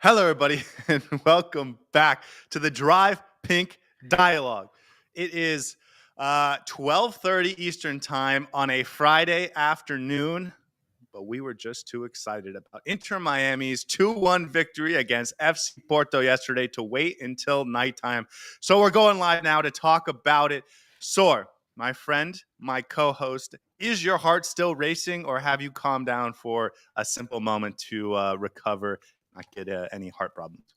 Hello, everybody, and welcome back to the Drive Pink Dialogue. It is 12:30 Eastern Time on a Friday afternoon, but we were just too excited about Inter Miami's 2-1 victory against FC Porto yesterday to wait until nighttime. So we're going live now to talk about it. Saur, my friend, my co-host, is your heart still racing, or have you calmed down for a simple moment to recover, not get any heart problems?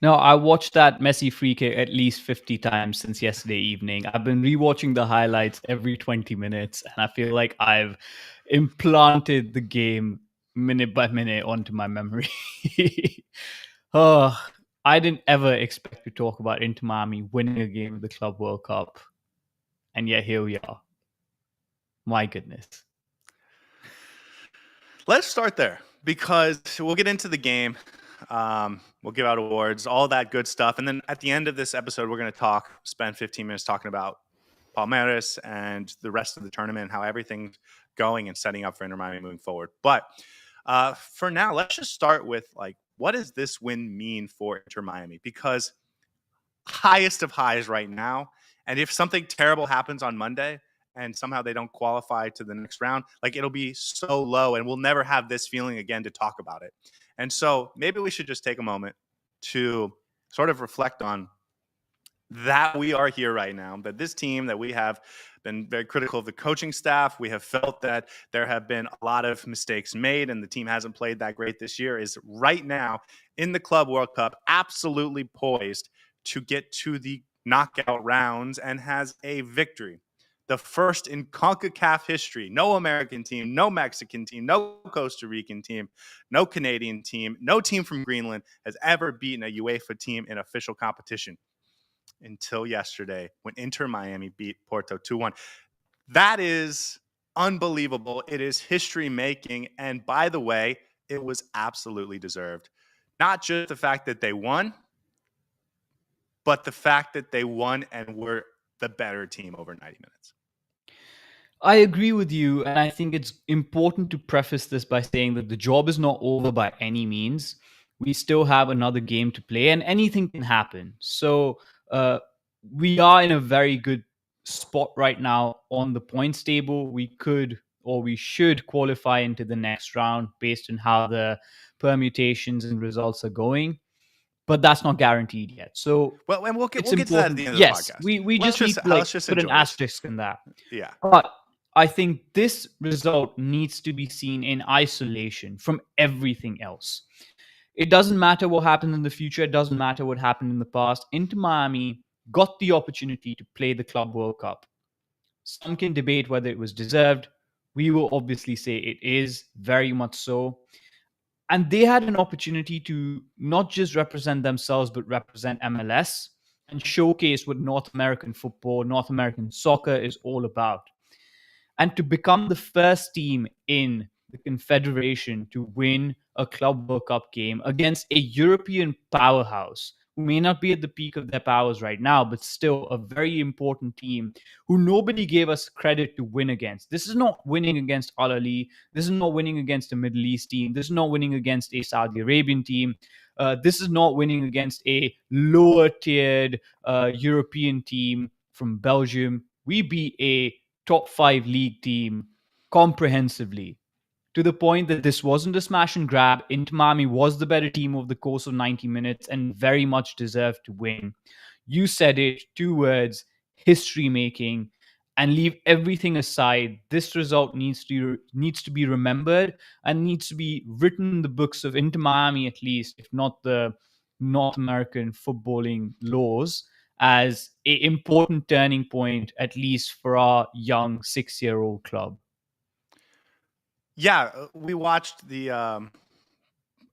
No, I watched that Messi free kick at least 50 times since yesterday evening. I've been rewatching the highlights every 20 minutes, and I feel like I've implanted the game minute by minute onto my memory. oh, I didn't ever expect to talk about Inter Miami winning a game of the Club World Cup, and yet here we are. My goodness. Let's start there because we'll get into the game. We'll give out awards, all that good stuff. And then at the end of this episode, we're going to spend 15 minutes talking about Palmeiras and the rest of the tournament and how everything's going and setting up for Inter Miami moving forward. But for now, let's just start with, what does this win mean for Inter Miami? Because highest of highs right now. And if something terrible happens on Monday and somehow they don't qualify to the next round, it'll be so low and we'll never have this feeling again to talk about it. And so maybe we should just take a moment to sort of reflect on that we are here right now, that this team, that we have been very critical of the coaching staff. We have felt that there have been a lot of mistakes made and the team hasn't played that great this year, is right now in the Club World Cup, absolutely poised to get to the knockout rounds and has a victory. The first in CONCACAF history. No American team, no Mexican team, no Costa Rican team, no Canadian team, no team from Greenland has ever beaten a UEFA team in official competition until yesterday when Inter Miami beat Porto 2-1. That is unbelievable. It is history making. And by the way, it was absolutely deserved. Not just the fact that they won, but the fact that they won and were the better team over 90 minutes. I agree with you, and I think it's important to preface this by saying that the job is not over by any means. We still have another game to play, and anything can happen. So we are in a very good spot right now on the points table. We could or we should qualify into the next round based on how the permutations and results are going. But that's not guaranteed yet. So and we'll get to that at the end of yes, the podcast. we just need to put an asterisk in that. Yeah. But I think this result needs to be seen in isolation from everything else. It doesn't matter what happened in the future. It doesn't matter what happened in the past. Inter Miami got the opportunity to play the Club World Cup. Some can debate whether it was deserved. We will obviously say it is, very much so. And they had an opportunity to not just represent themselves, but represent MLS and showcase what North American football, North American soccer is all about. And to become the first team in the Confederation to win a Club World Cup game against a European powerhouse who may not be at the peak of their powers right now, but still a very important team who nobody gave us credit to win against. This is not winning against Al Ahly. This is not winning against a Middle East team. This is not winning against a Saudi Arabian team. This is not winning against a lower tiered European team from Belgium. We beat a top 5 league team comprehensively, to the point that this wasn't a smash and grab. Inter Miami was the better team over the course of 90 minutes and very much deserved to win. You said it, 2 words, history making. And leave everything aside, this result needs to be remembered and needs to be written in the books of Inter Miami, at least, if not the North American footballing laws, as an important turning point, at least for our young 6-year-old club. Yeah, we watched the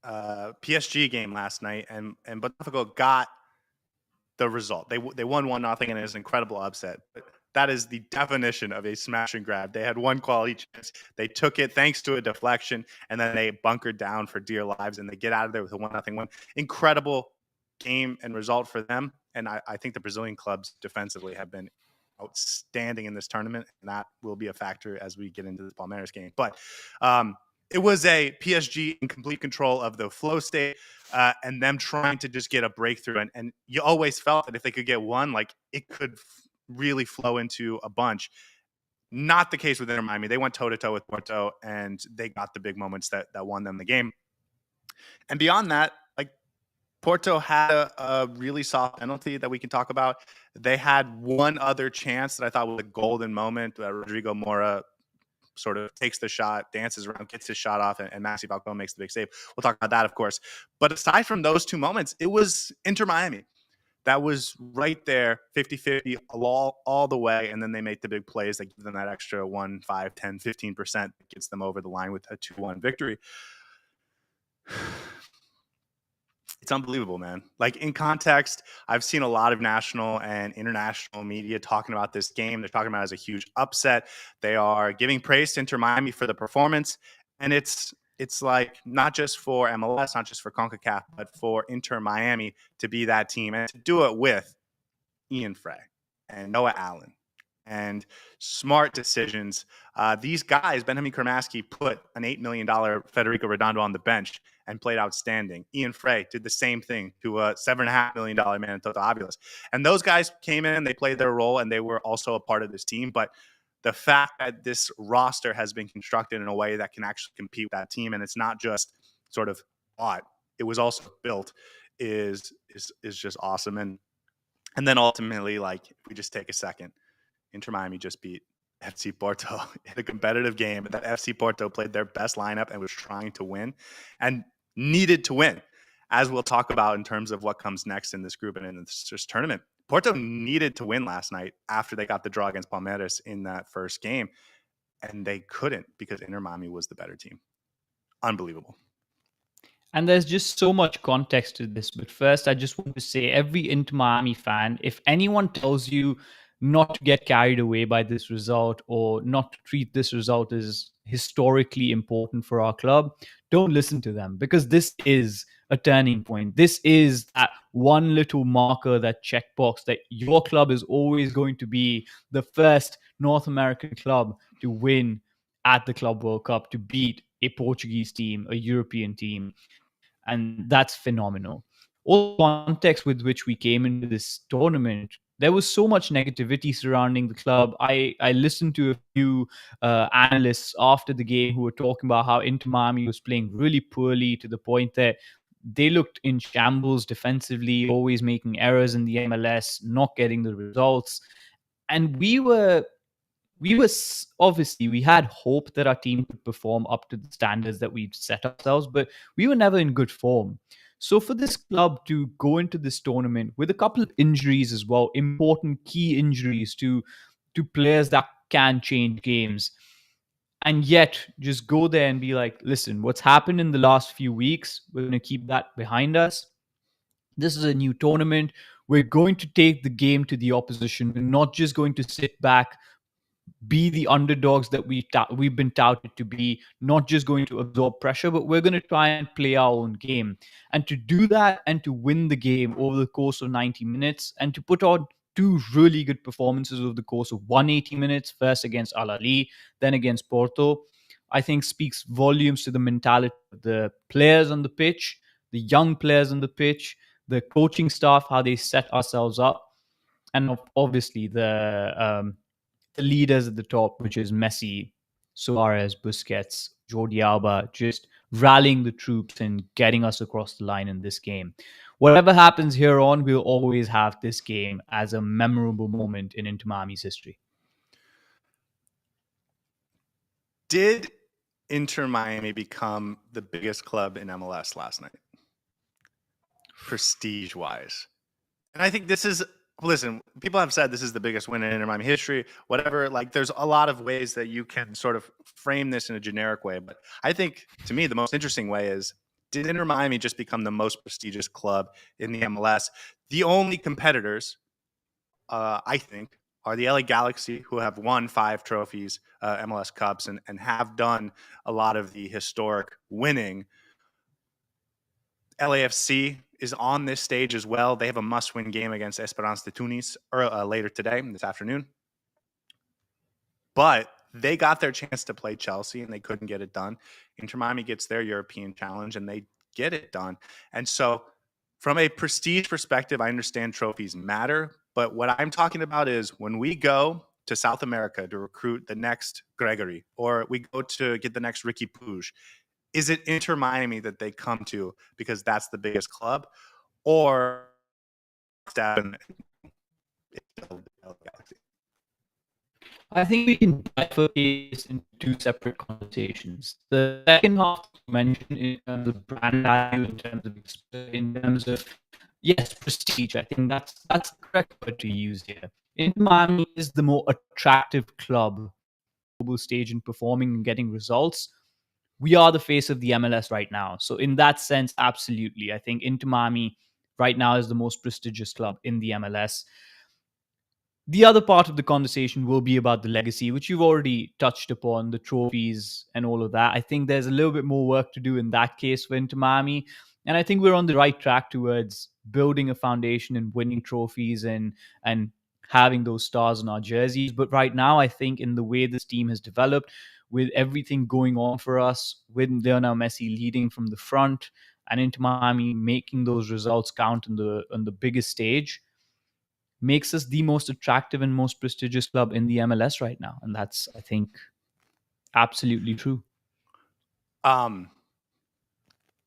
PSG game last night, and Botafogo got the result. They won 1-0, and it was an incredible upset. But that is the definition of a smash and grab. They had one quality chance. They took it thanks to a deflection, and then they bunkered down for dear lives, and they get out of there with a 1-0 win. Incredible game and result for them. And I think the Brazilian clubs defensively have been outstanding in this tournament, and that will be a factor as we get into the Palmeiras game. But it was a PSG in complete control of the flow state, and them trying to just get a breakthrough. And you always felt that if they could get one, like it could really flow into a bunch. Not the case with Inter Miami. They went toe to toe with Porto, and they got the big moments that won them the game. And beyond that, like Porto had a really soft penalty that we can talk about. They had one other chance that I thought was a golden moment. Rodrigo Mora sort of takes the shot, dances around, gets his shot off, and Maxi Falcone makes the big save. We'll talk about that, of course. But aside from those two moments, it was Inter Miami. That was right there, 50-50 all the way. And then they make the big plays that give them that extra 1, 5, 10, 15% that gets them over the line with a 2-1 victory. It's unbelievable, man. Like in context, I've seen a lot of national and international media talking about this game. They're talking about it as a huge upset. They are giving praise to Inter Miami for the performance. And it's like not just for MLS, not just for CONCACAF, but for Inter Miami to be that team and to do it with Ian Fray and Noah Allen and smart decisions. These guys, Benjamin Kermaski put an $8 million Federico Redondo on the bench and played outstanding. Ian Fray did the same thing to a $7.5 million man, Toto Aviles. And those guys came in, they played their role, and they were also a part of this team. But the fact that this roster has been constructed in a way that can actually compete with that team, and it's not just sort of bought, it was also built, is just awesome. And then ultimately, like, if we just take a second, Inter Miami just beat FC Porto in a competitive game that FC Porto played their best lineup and was trying to win and needed to win, as we'll talk about in terms of what comes next in this group and in this tournament. Porto needed to win last night after they got the draw against Palmeiras in that first game, and they couldn't because Inter Miami was the better team. Unbelievable. And there's just so much context to this. But first, I just want to say every Inter Miami fan, if anyone tells you not to get carried away by this result or not to treat this result as historically important for our club, don't listen to them, because this is a turning point. This is that one little marker, that checkbox that your club is always going to be the first North American club to win at the Club World Cup, to beat a Portuguese team, a European team. And that's phenomenal. All the context with which we came into this tournament, there was so much negativity surrounding the club. I listened to a few analysts after the game who were talking about how Inter Miami was playing really poorly, to the point that they looked in shambles defensively, always making errors in the MLS, not getting the results. And we obviously, we had hope that our team could perform up to the standards that we'd set ourselves, but we were never in good form. So for this club to go into this tournament with a couple of injuries as well, important key injuries to players that can change games, and yet just go there and be like, listen, what's happened in the last few weeks, we're going to keep that behind us. This is a new tournament. We're going to take the game to the opposition. We're not just going to sit back, be the underdogs that we've been touted to be, not just going to absorb pressure, but we're going to try and play our own game. And to do that and to win the game over the course of 90 minutes and to put on two really good performances over the course of 180 minutes, first against Al Ahly, then against Porto, I think speaks volumes to the mentality of the players on the pitch, the young players on the pitch, the coaching staff, how they set ourselves up, and obviously the leaders at the top, which is Messi, Suarez, Busquets, Jordi Alba, just rallying the troops and getting us across the line in this game. Whatever happens here on, we'll always have this game as a memorable moment in Inter Miami's history. Did Inter Miami become the biggest club in MLS last night, prestige-wise? And I think this is, listen, people have said this is the biggest win in Inter Miami history, whatever. Like, there's a lot of ways that you can sort of frame this in a generic way. But I think, to me, the most interesting way is, did Inter Miami just become the most prestigious club in the MLS? The only competitors, I think, are the LA Galaxy, who have won 5 trophies, MLS Cups, and have done a lot of the historic winning. LAFC is on this stage as well. They have a must-win game against Esperance de Tunis later today, this afternoon. But They got their chance to play Chelsea and they couldn't get it done. Inter Miami gets their European challenge and they get it done. And so, from a prestige perspective, I understand trophies matter. But what I'm talking about is when we go to South America to recruit the next Gregory, or we go to get the next Ricky Puig, is it Inter Miami that they come to because that's the biggest club, or I think we can bifurcate this into two separate conversations. The second half you mentioned in terms of brand value, in terms of yes, prestige. I think that's the correct word to use here. Inter Miami is the more attractive club global stage in performing and getting results. We are the face of the MLS right now. So in that sense, absolutely. I think Inter Miami right now is the most prestigious club in the MLS. The other part of the conversation will be about the legacy, which you've already touched upon, the trophies and all of that. I think there's a little bit more work to do in that case for Inter Miami. And I think we're on the right track towards building a foundation and winning trophies and having those stars on our jerseys. But right now, I think in the way this team has developed, with everything going on for us, with Lionel Messi leading from the front and Inter Miami making those results count on the biggest stage, makes us the most attractive and most prestigious club in the MLS right now. And that's, I think, absolutely true.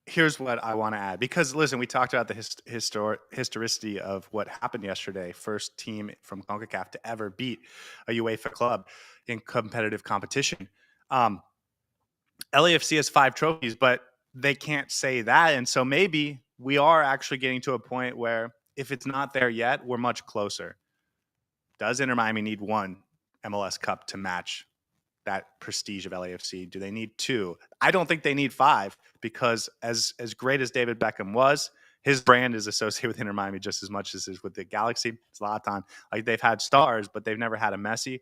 Here's what I want to add, because listen, we talked about the historicity of what happened yesterday. First team from CONCACAF to ever beat a UEFA club in competitive competition. LAFC has 5 trophies, but they can't say that. And so maybe we are actually getting to a point where if it's not there yet, we're much closer. Does Inter Miami need 1 MLS Cup to match that prestige of LAFC? Do they need 2? I don't think they need 5, because as great as David Beckham was, his brand is associated with Inter Miami just as much as is with the Galaxy. Zlatan, like, they've had stars, but they've never had a Messi.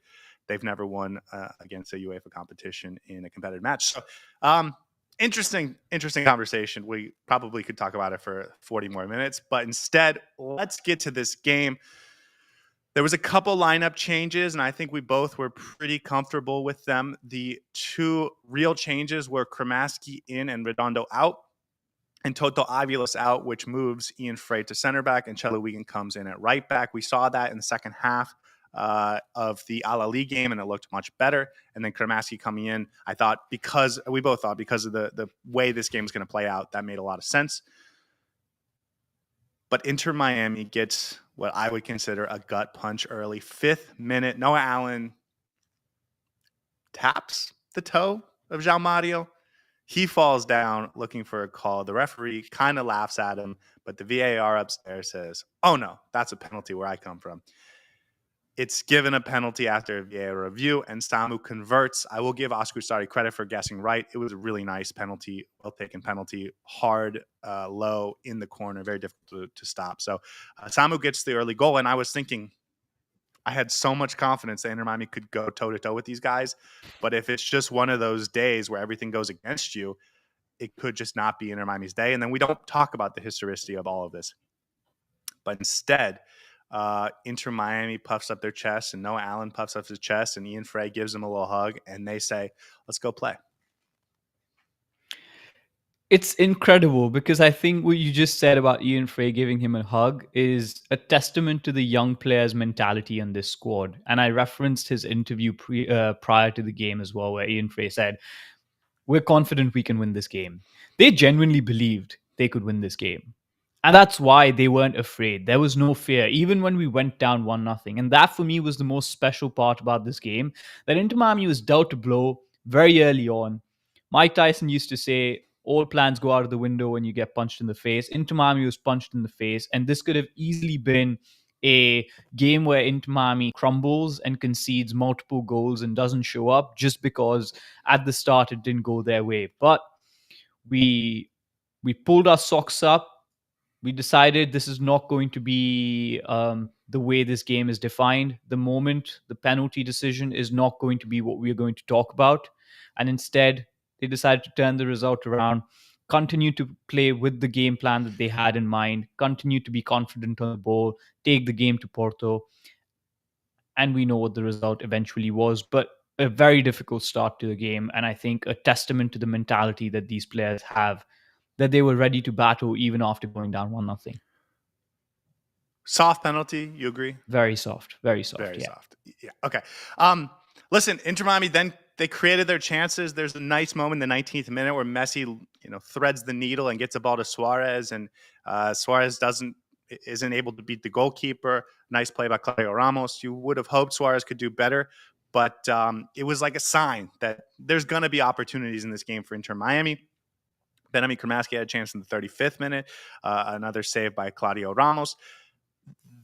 They've never won against a UEFA competition in a competitive match. So, interesting conversation. We probably could talk about it for 40 more minutes, but instead, let's get to this game. There was a couple lineup changes, and I think we both were pretty comfortable with them. The 2 real changes were Kremaski in and Redondo out, and Toto Avilas out, which moves Ian Fray to center back, and Chelo Weigandt comes in at right back. We saw that in the second half of the Al Ahly game, and it looked much better. And then Kremaski coming in, I thought, because we both thought because of the way this game is going to play out, that made a lot of sense. But Inter Miami gets what I would consider a gut punch early. 5th minute, Noah Allen taps the toe of João Mario. He falls down looking for a call. The referee kind of laughs at him, but the VAR upstairs says, "Oh no, that's a penalty where I come from." It's given a penalty after a VAR review, and Samu converts. I will give Oscar Ustari credit for guessing right. It was a really nice penalty, well-taken penalty, hard, low, in the corner, very difficult to stop. So Samu gets the early goal, and I was thinking, I had so much confidence that Inter Miami could go toe-to-toe with these guys, but if it's just one of those days where everything goes against you, it could just not be Inter Miami's day, and then we don't talk about the historicity of all of this. But instead, Inter Miami puffs up their chest, and Noah Allen puffs up his chest, and Ian Fray gives him a little hug, and they say, "Let's go play." It's incredible, because I think what you just said about Ian Fray giving him a hug is a testament to the young players' mentality on this squad. And I referenced his interview prior to the game as well, where Ian Fray said, "We're confident we can win this game." They genuinely believed they could win this game. And that's why they weren't afraid. There was no fear, even when we went down 1-0. And that, for me, was the most special part about this game, that Inter Miami was dealt a blow very early on. Mike Tyson used to say, all plans go out of the window when you get punched in the face. Inter Miami was punched in the face, and this could have easily been a game where Inter Miami crumbles and concedes multiple goals and doesn't show up just because at the start it didn't go their way. But we pulled our socks up. We decided this is not going to be the way this game is defined. The penalty decision is not going to be what we're going to talk about. And instead, they decided to turn the result around, continue to play with the game plan that they had in mind, continue to be confident on the ball, take the game to Porto. And we know what the result eventually was. But a very difficult start to the game, and I think a testament to the mentality that these players have, that they were ready to battle even after going down 1-0. Soft penalty, you agree? Very soft, very soft. Very Yeah. soft. Yeah. Okay. Listen, Inter Miami, then they created their chances. There's a nice moment in the 19th minute where Messi, threads the needle and gets a ball to Suarez, and Suarez isn't able to beat the goalkeeper. Nice play by Claudio Ramos. You would have hoped Suarez could do better, but it was like a sign that there's going to be opportunities in this game for Inter Miami. Benjamin Kramaski had a chance in the 35th minute, another save by Claudio Ramos.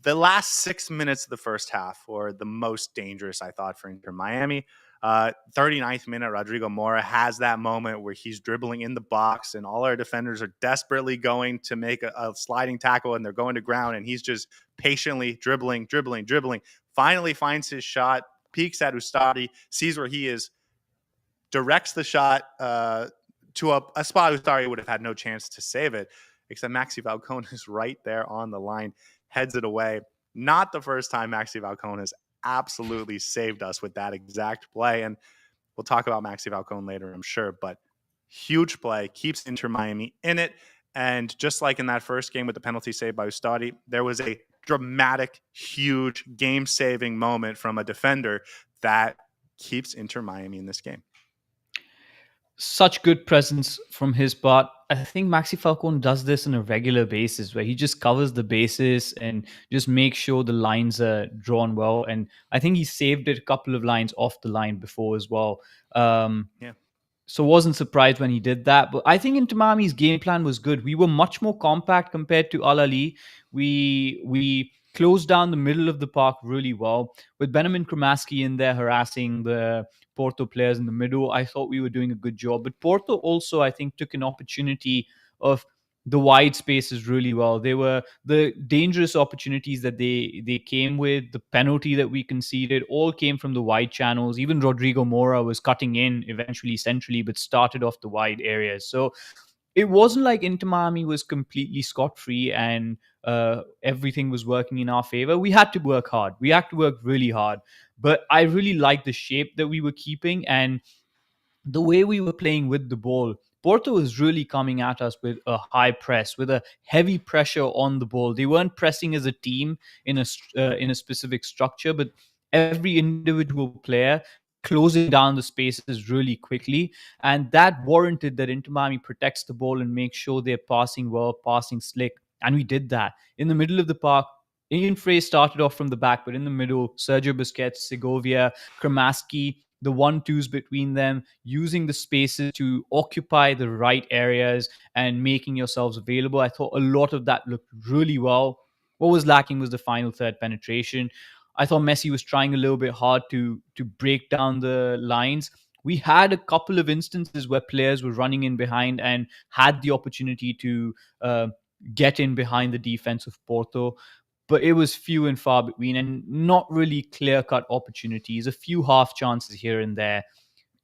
The last 6 minutes of the first half were the most dangerous, I thought, for Inter Miami. 39th minute, Rodrigo Mora has that moment where he's dribbling in the box and all our defenders are desperately going to make a sliding tackle and they're going to ground, and he's just patiently dribbling. Finally finds his shot, peeks at Ustari, sees where he is, directs the shot to a spot Ustari would have had no chance to save it, except Maxi Falcone is right there on the line, heads it away. Not the first time Maxi Falcone has absolutely saved us with that exact play. And we'll talk about Maxi Falcone later, I'm sure. But huge play, keeps Inter Miami in it. And just like in that first game with the penalty save by Ustari, there was a dramatic, huge, game-saving moment from a defender that keeps Inter Miami in this game. Such good presence from his part. I think Maxi Falcone does this on a regular basis where he just covers the bases and just makes sure the lines are drawn well. And I think he saved it a couple of lines off the line before as well. Yeah. So wasn't surprised when he did that. But I think Inter Miami's game plan was good. We were much more compact compared to Al Ahly. We closed down the middle of the park really well. With Benjamin Kramaski in there harassing the Porto players in the middle, I thought we were doing a good job. But Porto also, I think, took an opportunity of the wide spaces really well. They were the dangerous opportunities that they came with, the penalty that we conceded, all came from the wide channels. Even Rodrigo Mora was cutting in eventually centrally, but started off the wide areas. So it wasn't like Inter Miami was completely scot-free and everything was working in our favor. We had to work hard. We had to work really hard. But I really liked the shape that we were keeping and the way we were playing with the ball. Porto was really coming at us with a high press, with a heavy pressure on the ball. They weren't pressing as a team in a specific structure, but every individual player closing down the spaces really quickly, and that warranted that Inter Miami protects the ball and makes sure they're passing well, passing slick, and we did that in the middle of the park. Ian Fray started off from the back, but in the middle, Sergio Busquets, Segovia, Kramaski, the 1-2s between them, using the spaces to occupy the right areas and making yourselves available. I thought a lot of that looked really well. What was lacking was the final third penetration. I thought Messi was trying a little bit hard to break down the lines. We had a couple of instances where players were running in behind and had the opportunity to get in behind the defense of Porto, but it was few and far between and not really clear-cut opportunities, a few half chances here and there.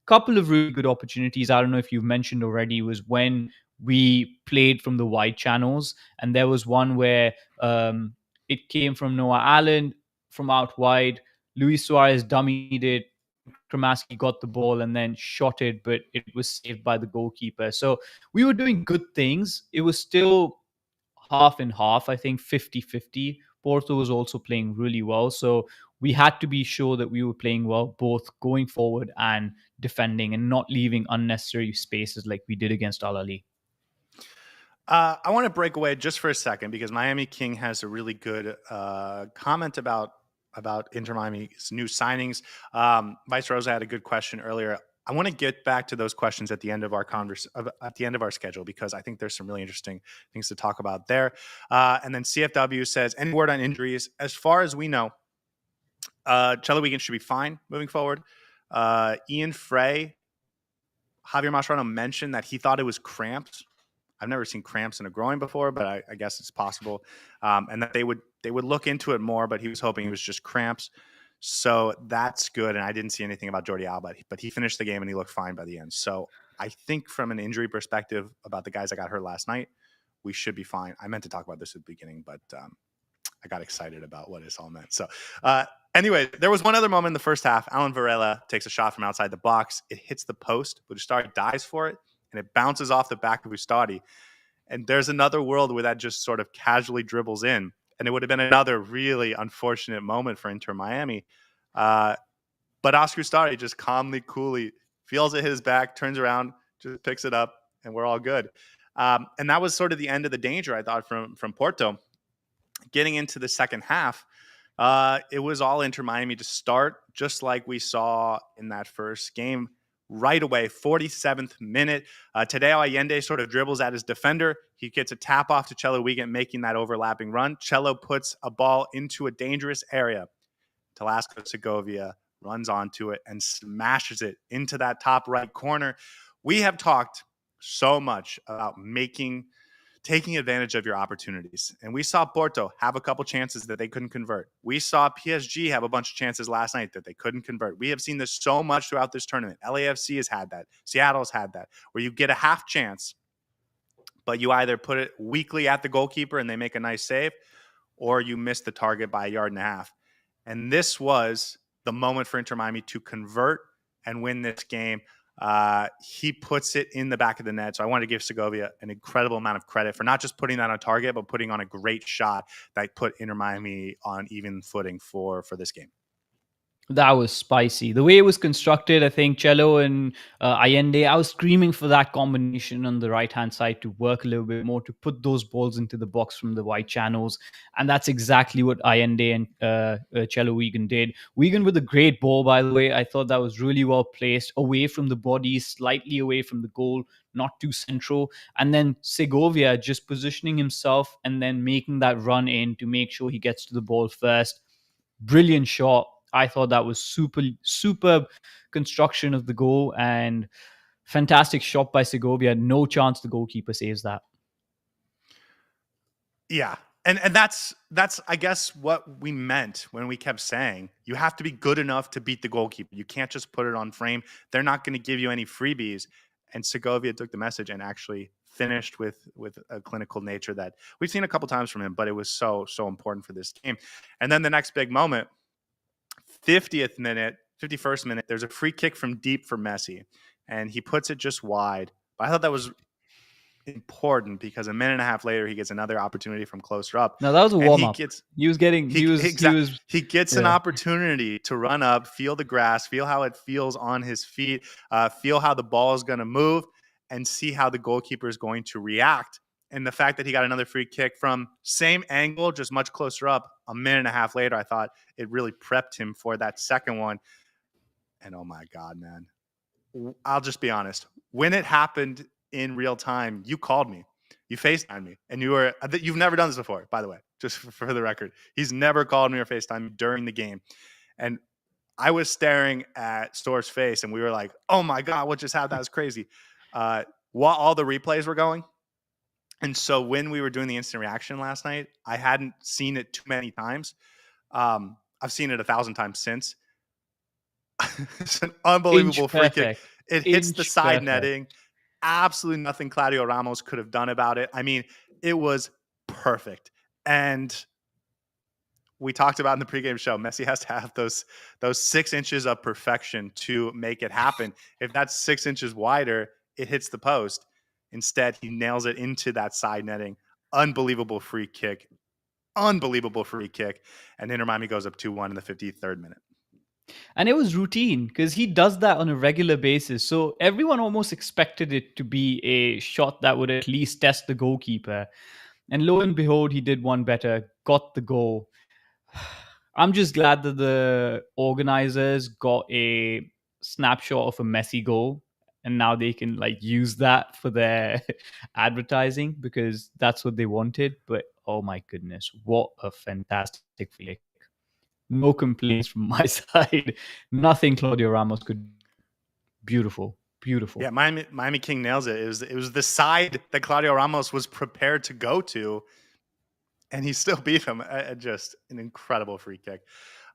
Couple of really good opportunities. I don't know if you've mentioned already, was when we played from the wide channels, and there was one where it came from Noah Allen from out wide. Luis Suarez dummied it. Kramaski got the ball and then shot it, but it was saved by the goalkeeper. So we were doing good things. It was still half and half, I think 50-50. Porto was also playing really well. So we had to be sure that we were playing well, both going forward and defending and not leaving unnecessary spaces like we did against Al Ahly. I want to break away just for a second because Miami King has a really good comment about Inter Miami's new signings. Vice Rosa had a good question earlier. I want to get back to those questions at the end of our at the end of our schedule because I think there's some really interesting things to talk about there. And then CFW says, any word on injuries? As far as we know, Chelo Weigandt should be fine moving forward. Ian Fray, Javier Mascherano mentioned that he thought it was cramps. I've never seen cramps in a groin before, but I guess it's possible. And that they would look into it more, but he was hoping it was just cramps. So that's good. And I didn't see anything about Jordi Alba, but he finished the game and he looked fine by the end. So I think from an injury perspective about the guys that got hurt last night, we should be fine. I meant to talk about this at the beginning, but I got excited about what this all meant. So anyway, there was one other moment in the first half. Alan Varela takes a shot from outside the box. It hits the post, but Ustari dives for it, and it bounces off the back of Ustari. And there's another world where that just sort of casually dribbles in. And it would have been another really unfortunate moment for Inter Miami. But Oscar Ustari just calmly, coolly feels it hit his back, turns around, just picks it up, and we're all good. And that was sort of the end of the danger, I thought, from Porto. Getting into the second half, it was all Inter Miami to start, just like we saw in that first game. Right away, 47th minute. Tadeo Allende sort of dribbles at his defender. He gets a tap off to Chelo Weigandt, making that overlapping run. Chelo puts a ball into a dangerous area. Talasco Segovia runs onto it and smashes it into that top right corner. We have talked so much about taking advantage of your opportunities. And we saw Porto have a couple chances that they couldn't convert. We saw PSG have a bunch of chances last night that they couldn't convert. We have seen this so much throughout this tournament. LAFC has had that. Seattle's had that, where you get a half chance, but you either put it weakly at the goalkeeper and they make a nice save, or you miss the target by a yard and a half. And this was the moment for Inter Miami to convert and win this game. He puts it in the back of the net. So I want to give Segovia an incredible amount of credit for not just putting that on target, but putting on a great shot that put Inter Miami on even footing for this game. That was spicy. The way it was constructed, I think Chelo and Allende, I was screaming for that combination on the right-hand side to work a little bit more, to put those balls into the box from the wide channels. And that's exactly what Allende and Chelo Weigandt did. Weigandt with a great ball, by the way. I thought that was really well placed, away from the body, slightly away from the goal, not too central. And then Segovia just positioning himself and then making that run in to make sure he gets to the ball first. Brilliant shot. I thought that was superb construction of the goal and fantastic shot by Segovia. No chance the goalkeeper saves that. Yeah. And that's I guess what we meant when we kept saying you have to be good enough to beat the goalkeeper. You can't just put it on frame. They're not going to give you any freebies. And Segovia took the message and actually finished with a clinical nature that we've seen a couple times from him, but it was so important for this game. And then the next big moment, 51st minute, there's a free kick from deep for Messi, and he puts it just wide. But I thought that was important because a minute and a half later, he gets another opportunity from closer up. No, that was a warm up. He gets an opportunity to run up, feel the grass, feel how it feels on his feet, feel how the ball is going to move, and see how the goalkeeper is going to react. And the fact that he got another free kick from same angle, just much closer up, a minute and a half later, I thought it really prepped him for that second one. And oh my God, man. I'll just be honest. When it happened in real time, you called me. You FaceTimed me. And you've never done this before, by the way, just for the record. He's never called me or FaceTimed me during the game. And I was staring at Saur's face, and we were like, oh my God, what just happened? That was crazy. While all the replays were going, and so when we were doing the instant reaction last night, I hadn't seen it too many times. I've seen it 1,000 times since. It's an unbelievable free kick. It hits the side netting. Absolutely nothing Claudio Ramos could have done about it. I mean, it was perfect. And we talked about in the pregame show, Messi has to have those 6 inches of perfection to make it happen. If that's 6 inches wider, it hits the post. Instead, he nails it into that side netting. Unbelievable free kick. And Inter Miami goes up 2-1 in the 53rd minute. And it was routine because he does that on a regular basis. So everyone almost expected it to be a shot that would at least test the goalkeeper. And lo and behold, he did one better, got the goal. I'm just glad that the organizers got a snapshot of a Messi goal. And now they can use that for their advertising because that's what they wanted. But oh my goodness, what a fantastic flick. No complaints from my side. Nothing Claudio Ramos could. Beautiful. Yeah, Miami King nails it. It was the side that Claudio Ramos was prepared to go to, and he still beat him. Just an incredible free kick.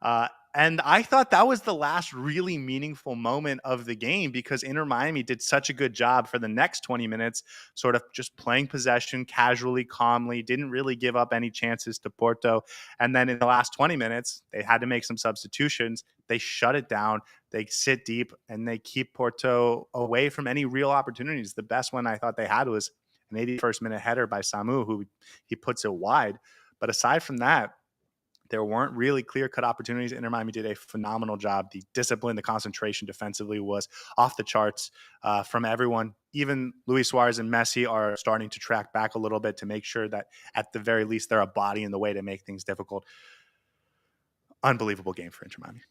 Uh, and I thought that was the last really meaningful moment of the game because Inter Miami did such a good job for the next 20 minutes, sort of just playing possession casually, calmly, didn't really give up any chances to Porto. And then in the last 20 minutes, they had to make some substitutions. They shut it down. They sit deep and they keep Porto away from any real opportunities. The best one I thought they had was an 81st minute header by Samu, who he puts it wide. But aside from that, there weren't really clear-cut opportunities. Inter Miami did a phenomenal job. The discipline, the concentration defensively was off the charts from everyone. Even Luis Suarez and Messi are starting to track back a little bit to make sure that at the very least they're a body in the way to make things difficult. Unbelievable game for Inter Miami.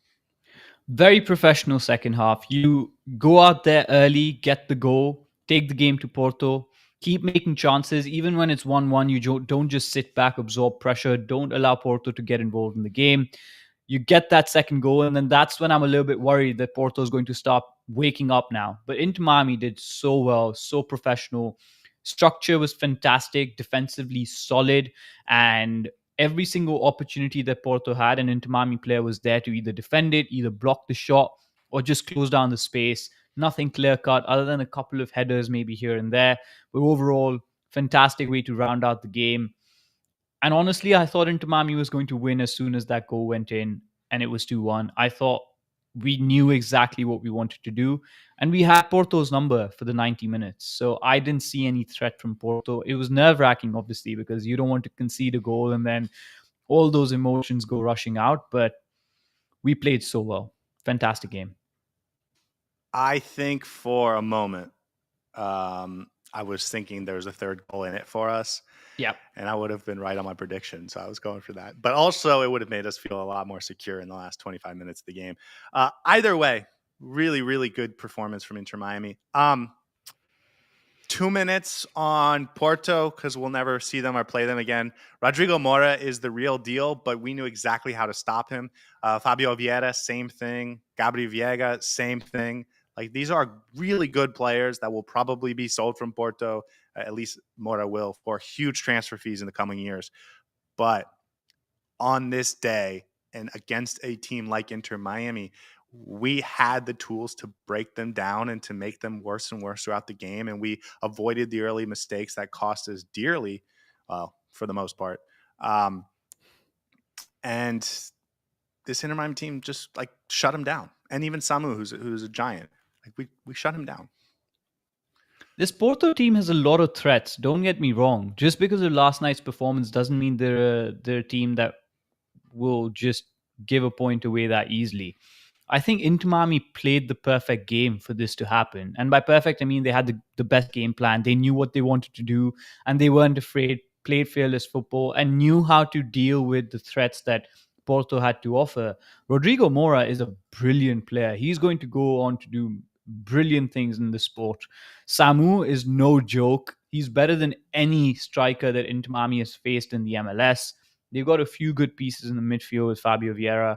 Very professional second half. You go out there early, get the goal, take the game to Porto, keep making chances. Even when it's 1-1, you don't just sit back, absorb pressure, don't allow Porto to get involved in the game. You get that second goal, and then that's when I'm a little bit worried that Porto is going to stop waking up now. But Inter Miami did so well, so professional. Structure was fantastic, defensively solid, and every single opportunity that Porto had, an Inter Miami player was there to either defend it, either block the shot, or just close down the space. Nothing clear cut other than a couple of headers maybe here and there. But overall, fantastic way to round out the game. And honestly, I thought Inter Miami was going to win as soon as that goal went in, and it was 2-1. I thought we knew exactly what we wanted to do, and we had Porto's number for the 90 minutes. So I didn't see any threat from Porto. It was nerve-wracking, obviously, because you don't want to concede a goal and then all those emotions go rushing out, but we played so well. Fantastic game. I think for a moment, I was thinking there was a third goal in it for us. Yeah. And I would have been right on my prediction. So I was going for that. But also, it would have made us feel a lot more secure in the last 25 minutes of the game. Either way, really, really good performance from Inter Miami. 2 minutes on Porto because we'll never see them or play them again. Rodrigo Mora is the real deal, but we knew exactly how to stop him. Fabio Vieira, same thing. Gabriel Viega, same thing. Like, these are really good players that will probably be sold from Porto, at least Mora will, for huge transfer fees in the coming years. But on this day and against a team like Inter Miami, we had the tools to break them down and to make them worse and worse throughout the game. And we avoided the early mistakes that cost us dearly, for the most part. And this Inter Miami team just like shut him down. And even Samu, who's a giant, like we shut him down. This Porto team has a lot of threats. Don't get me wrong. Just because of last night's performance doesn't mean they're a team that will just give a point away that easily. I think Inter Miami played the perfect game for this to happen. And by perfect, I mean they had the best game plan. They knew what they wanted to do, and they weren't afraid, played fearless football, and knew how to deal with the threats that Porto had to offer. Rodrigo Mora is a brilliant player. He's going to go on to do brilliant things in the sport. Samu is no joke. He's better than any striker that Inter Miami has faced in the MLS. They've got a few good pieces in the midfield with Fabio Vieira,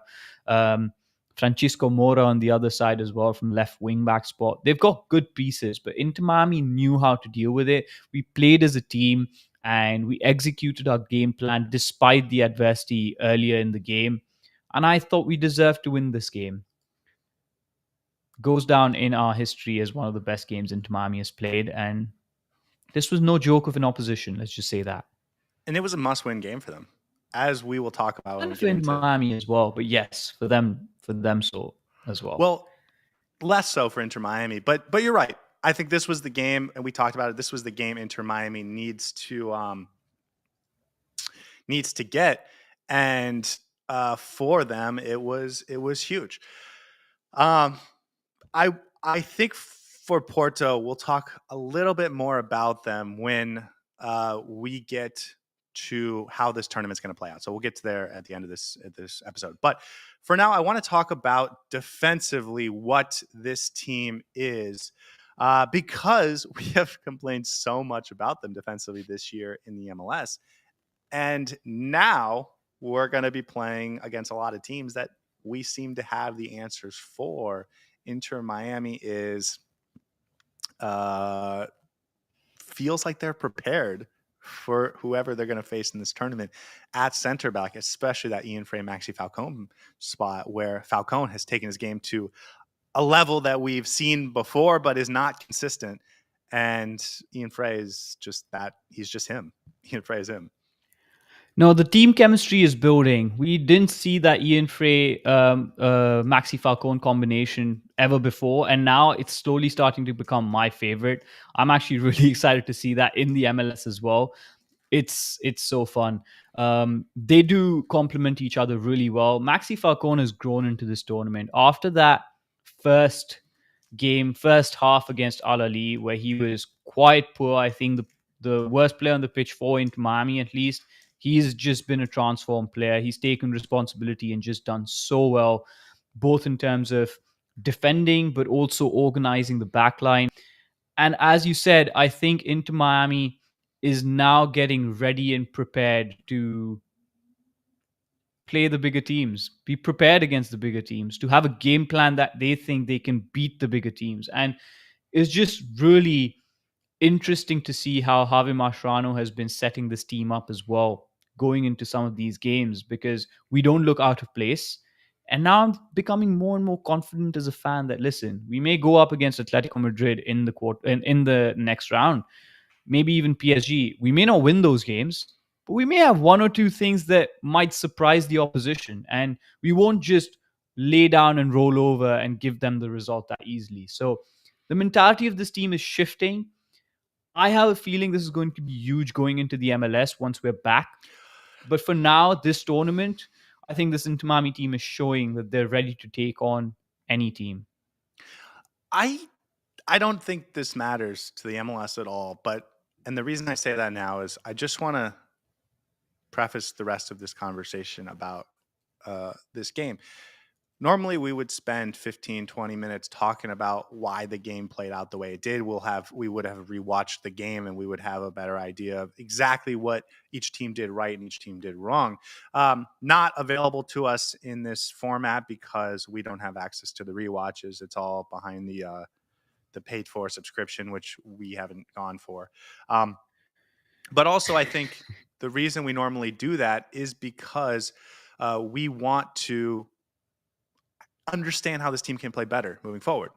Francisco Mora on the other side as well from left wing back spot. They've got good pieces, but Inter Miami knew how to deal with it. We played as a team and we executed our game plan despite the adversity earlier in the game. And I thought we deserved to win this game. Goes down in our history as one of the best games Inter Miami has played. And this was no joke of an opposition. Let's just say that. And it was a must-win game for them, as we will talk about when we And get for into Miami as well. But yes, for them so as well. Well, less so for Inter Miami, but you're right. I think this was the game, and we talked about it. This was the game Inter Miami needs to get, and for them, it was huge. I think for Porto, we'll talk a little bit more about them when we get to how this tournament's going to play out. So we'll get to there at the end of this episode. But for now, I want to talk about defensively what this team is, because we have complained so much about them defensively this year in the MLS. And now we're going to be playing against a lot of teams that we seem to have the answers for. Inter Miami is feels like they're prepared for whoever they're going to face in this tournament at center back, especially that Ian Fray Maxi Falcone spot, where Falcone has taken his game to a level that we've seen before, but is not consistent. And Ian Fray is just that. He's just him. Ian Fray is him. No, the team chemistry is building. We didn't see that Ian Fray, Maxi Falcone combination ever before, and now it's slowly starting to become my favorite. I'm actually really excited to see that in the MLS as well. It's so fun. They do complement each other really well. Maxi Falcone has grown into this tournament after that first first half against Al Ali, where he was quite poor. I think the worst player on the pitch for Inter Miami, at least. He's just been a transformed player. He's taken responsibility and just done so well, both in terms of defending, but also organizing the back line. And as you said, I think Inter Miami is now getting ready and prepared to play the bigger teams, be prepared against the bigger teams, to have a game plan that they think they can beat the bigger teams. And it's just really interesting to see how Javier Mascherano has been setting this team up as well, going into some of these games, because we don't look out of place. And now I'm becoming more and more confident as a fan that, listen, we may go up against Atletico Madrid in the next round, maybe even PSG. We may not win those games, but we may have one or two things that might surprise the opposition, and we won't just lay down and roll over and give them the result that easily. So the mentality of this team is shifting. I have a feeling this is going to be huge going into the MLS once we're back. But for now, this tournament, I think this Inter Miami team is showing that they're ready to take on any team. I don't think this matters to the MLS at all, and the reason I say that now is I just want to preface the rest of this conversation about this game. Normally we would spend 15, 20 minutes talking about why the game played out the way it did. We would have rewatched the game and we would have a better idea of exactly what each team did right and each team did wrong. Not available to us in this format because we don't have access to the rewatches. It's all behind the paid for subscription, which we haven't gone for. But also I think the reason we normally do that is because we want to understand how this team can play better moving forward.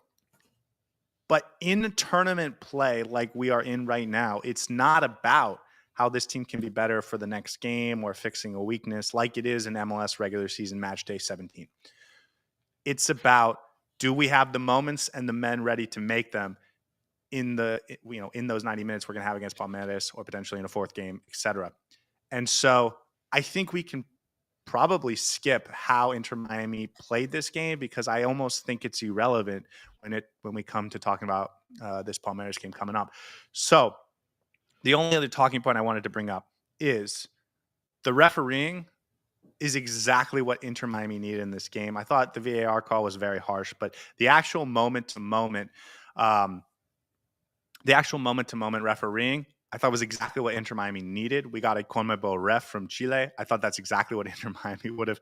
But in a tournament play like we are in right now, it's not about how this team can be better for the next game or fixing a weakness like it is in MLS regular season match day 17. It's about, do we have the moments and the men ready to make them in those 90 minutes we're going to have against Palmeiras or potentially in a fourth game, etc. And so I think we can probably skip how Inter Miami played this game because I almost think it's irrelevant when we come to talking about this Palmeiras game coming up. So the only other talking point I wanted to bring up is the refereeing is exactly what Inter Miami needed in this game. I thought the VAR call was very harsh, but the actual moment to moment refereeing, I thought was exactly what Inter Miami needed. We got a CONMEBOL ref from Chile. I thought that's exactly what Inter Miami would have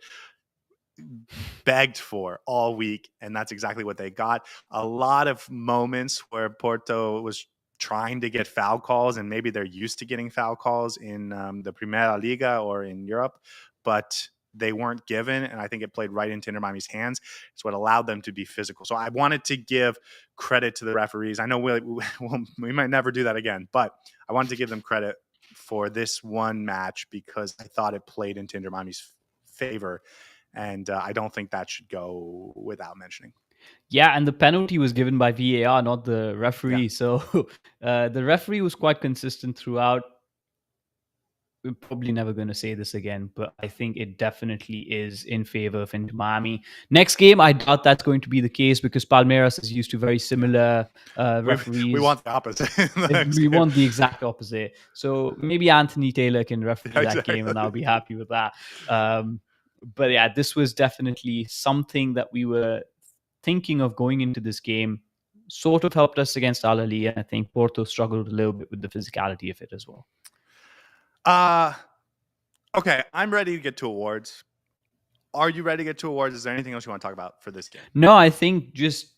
begged for all week, and that's exactly what they got. A lot of moments where Porto was trying to get foul calls, and maybe they're used to getting foul calls in the Primera Liga or in Europe, but they weren't given, and I think it played right into Inter Miami's hands. It's what allowed them to be physical. So I wanted to give credit to the referees. I know we might never do that again, but I wanted to give them credit for this one match because I thought it played into Inter Miami's favor, and I don't think that should go without mentioning. Yeah, and the penalty was given by VAR, not the referee. Yeah. So the referee was quite consistent throughout. We're probably never going to say this again, but I think it definitely is in favor of Inter Miami. Next game, I doubt that's going to be the case because Palmeiras is used to very similar referees. We want the opposite. We want the exact opposite. So maybe Anthony Taylor can referee that game, and I'll be happy with that. But yeah, this was definitely something that we were thinking of going into this game. Sort of helped us against Al Ahly, and I think Porto struggled a little bit with the physicality of it as well. Okay, I'm ready to get to awards. Are you ready to get to awards? Is there anything else you want to talk about for this game? No, I think just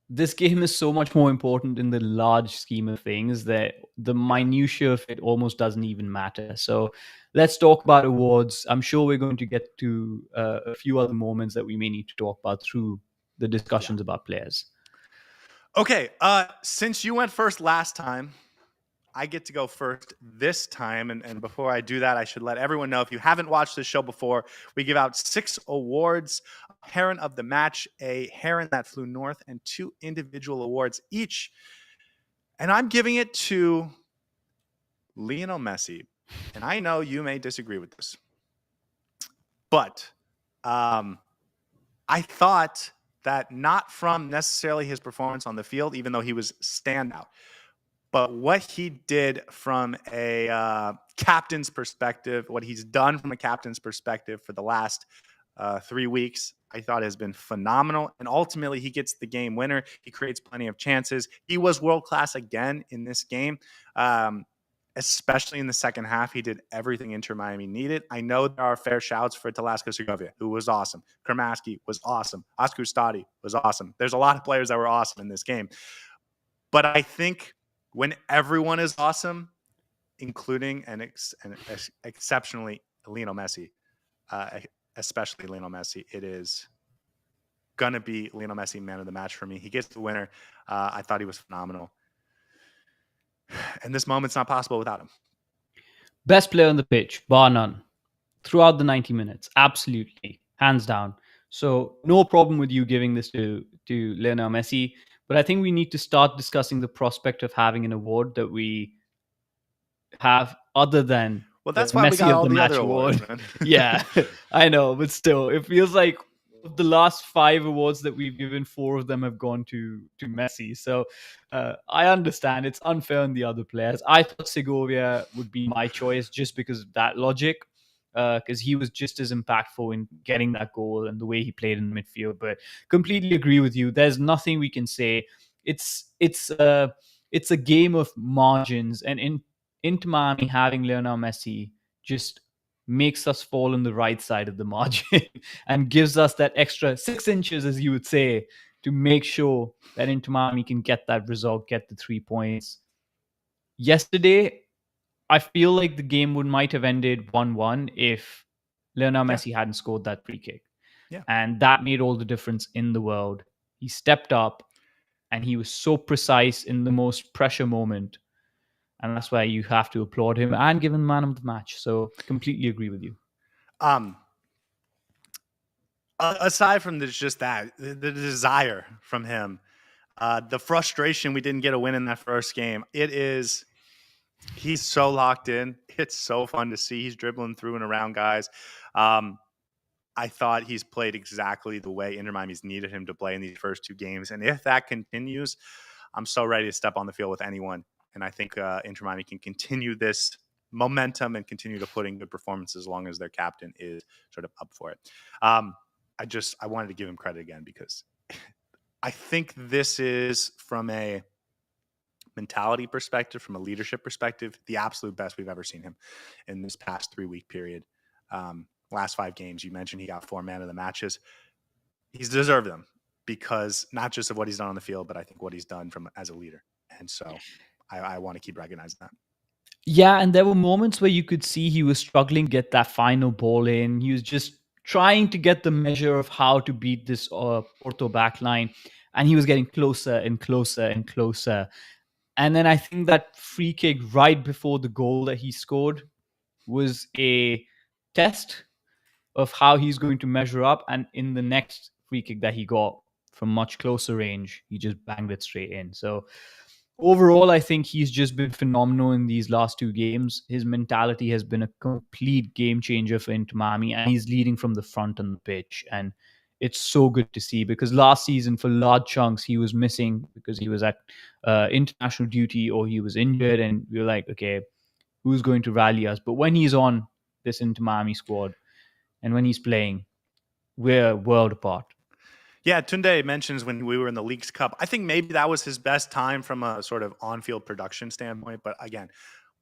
this game is so much more important in the large scheme of things that the minutiae of it almost doesn't even matter. So let's talk about awards. I'm sure we're going to get to a few other moments that we may need to talk about through the discussions about players. Okay, since you went first last time, I get to go first this time. And before I do that, I should let everyone know, if you haven't watched this show before, we give out 6 awards: Heron of the Match, a Heron that flew north, and 2 individual awards each. And I'm giving it to Lionel Messi. And I know you may disagree with this, but I thought that, not from necessarily his performance on the field, even though he was standout, but what he did from a captain's perspective, what he's done from a captain's perspective for the last 3 weeks, I thought has been phenomenal. And ultimately, he gets the game winner. He creates plenty of chances. He was world class again in this game, especially in the second half. He did everything Inter Miami needed. I know there are fair shouts for Talasco Segovia, who was awesome. Kramaski was awesome. Oscar Ustari was awesome. There's a lot of players that were awesome in this game. But I think when everyone is awesome, including an exceptionally Lionel Messi, especially Lionel Messi, it is going to be Lionel Messi man of the match for me. He gets the winner. I thought he was phenomenal. And this moment's not possible without him. Best player on the pitch, bar none, throughout the 90 minutes. Absolutely. Hands down. So no problem with you giving this to Lionel Messi. But I think we need to start discussing the prospect of having an award that we have other than that's the why we Messi got of all the the match other awards, award. man. Yeah, I know, but still, it feels like of the last 5 awards that we've given, 4 of them have gone to Messi. So I understand it's unfair on the other players. I thought Segovia would be my choice just because of that logic, because he was just as impactful in getting that goal and the way he played in the midfield. But completely agree with you. There's nothing we can say. It's a game of margins, and into Miami having Lionel Messi just makes us fall on the right side of the margin and gives us that extra 6 inches, as you would say, to make sure that Inter Miami can get that result, get the 3 points. Yesterday, I feel like the game might have ended 1-1 if Lionel Messi hadn't scored that free kick. Yeah. And that made all the difference in the world. He stepped up and he was so precise in the most pressure moment. And that's why you have to applaud him and give him man of the match. So completely agree with you. Aside from just that, the desire from him, the frustration we didn't get a win in that first game, he's so locked in. It's so fun to see. He's dribbling through and around guys. I thought he's played exactly the way Inter Miami's needed him to play in these first 2 games. And if that continues, I'm so ready to step on the field with anyone. And I think Inter Miami can continue this momentum and continue to put in good performances as long as their captain is sort of up for it. I wanted to give him credit again because I think this is, from a mentality perspective, from a leadership perspective, the absolute best we've ever seen him in this past 3-week period. Last 5 games, you mentioned he got 4 man of the matches. He's deserved them because not just of what he's done on the field, but I think what he's done as a leader. And so I want to keep recognizing that. Yeah, and there were moments where you could see he was struggling to get that final ball in. He was just trying to get the measure of how to beat this Porto backline, and he was getting closer and closer and closer. And then I think that free kick right before the goal that he scored was a test of how he's going to measure up. And in the next free kick that he got from much closer range, he just banged it straight in. So overall, I think he's just been phenomenal in these last 2 games. His mentality has been a complete game changer for Inter Miami, and he's leading from the front on the pitch. And it's so good to see, because last season, for large chunks, he was missing because he was at international duty or he was injured. And we were like, okay, who's going to rally us? But when he's on this Inter Miami squad and when he's playing, we're world apart. Yeah, Tunde mentions when we were in the Leagues Cup, I think maybe that was his best time from a sort of on-field production standpoint. But again,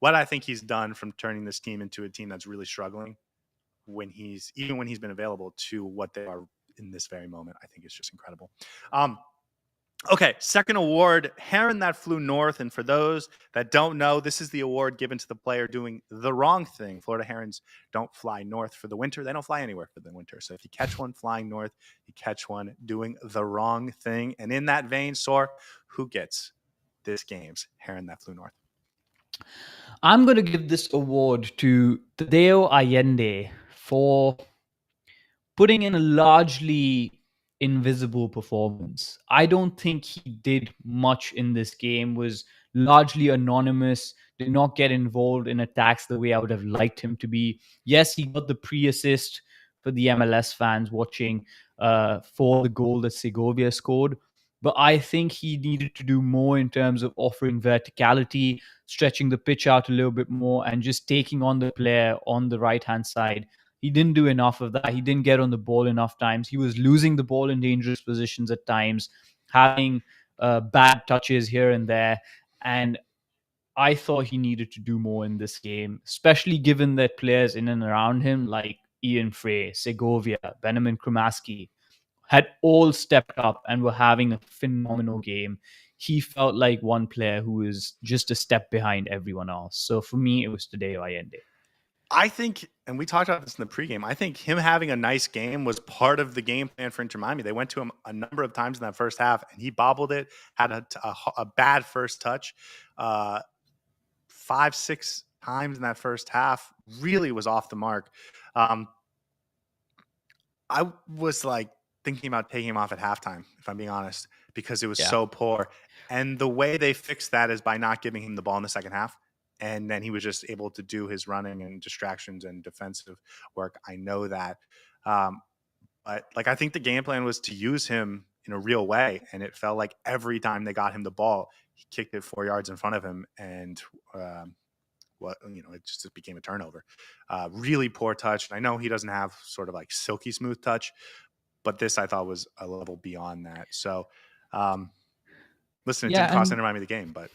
what I think he's done from turning this team into a team that's really struggling when he's been available to what they are in this very moment, I think is just incredible. Okay, second award, Heron That Flew North. And for those that don't know, this is the award given to the player doing the wrong thing. Florida Herons don't fly north for the winter. They don't fly anywhere for the winter. So if you catch one flying north, you catch one doing the wrong thing. And in that vein, Saur, who gets this game's Heron That Flew North? I'm going to give this award to Tadeo Allende for putting in a largely invisible performance. I don't think he did much in this game, was largely anonymous, did not get involved in attacks the way I would have liked him to be. Yes, he got the pre-assist for the MLS fans watching for the goal that Segovia scored. But I think he needed to do more in terms of offering verticality, stretching the pitch out a little bit more, and just taking on the player on the right-hand side. He didn't do enough of that. He didn't get on the ball enough times. He was losing the ball in dangerous positions at times, having bad touches here and there. And I thought he needed to do more in this game, especially given that players in and around him like Ian Fray, Segovia, Benjamin Kramaski had all stepped up and were having a phenomenal game. He felt like one player who was just a step behind everyone else. So for me, it was Tadeo Allende. I think, and we talked about this in the pregame, I think him having a nice game was part of the game plan for Inter Miami. They went to him a number of times in that first half, and he bobbled it, had a bad first touch. 5-6 times in that first half, really was off the mark. I was like thinking about taking him off at halftime, if I'm being honest, because it was so poor. And the way they fixed that is by not giving him the ball in the second half. And then he was just able to do his running and distractions and defensive work. I know that. But like, I think the game plan was to use him in a real way. And it felt like every time they got him the ball, he kicked it 4 yards in front of him. And, it just became a turnover. Really poor touch. And I know he doesn't have sort of like silky smooth touch, but this I thought was a level beyond that. So, listen, it didn't cost Inter Miami the game, but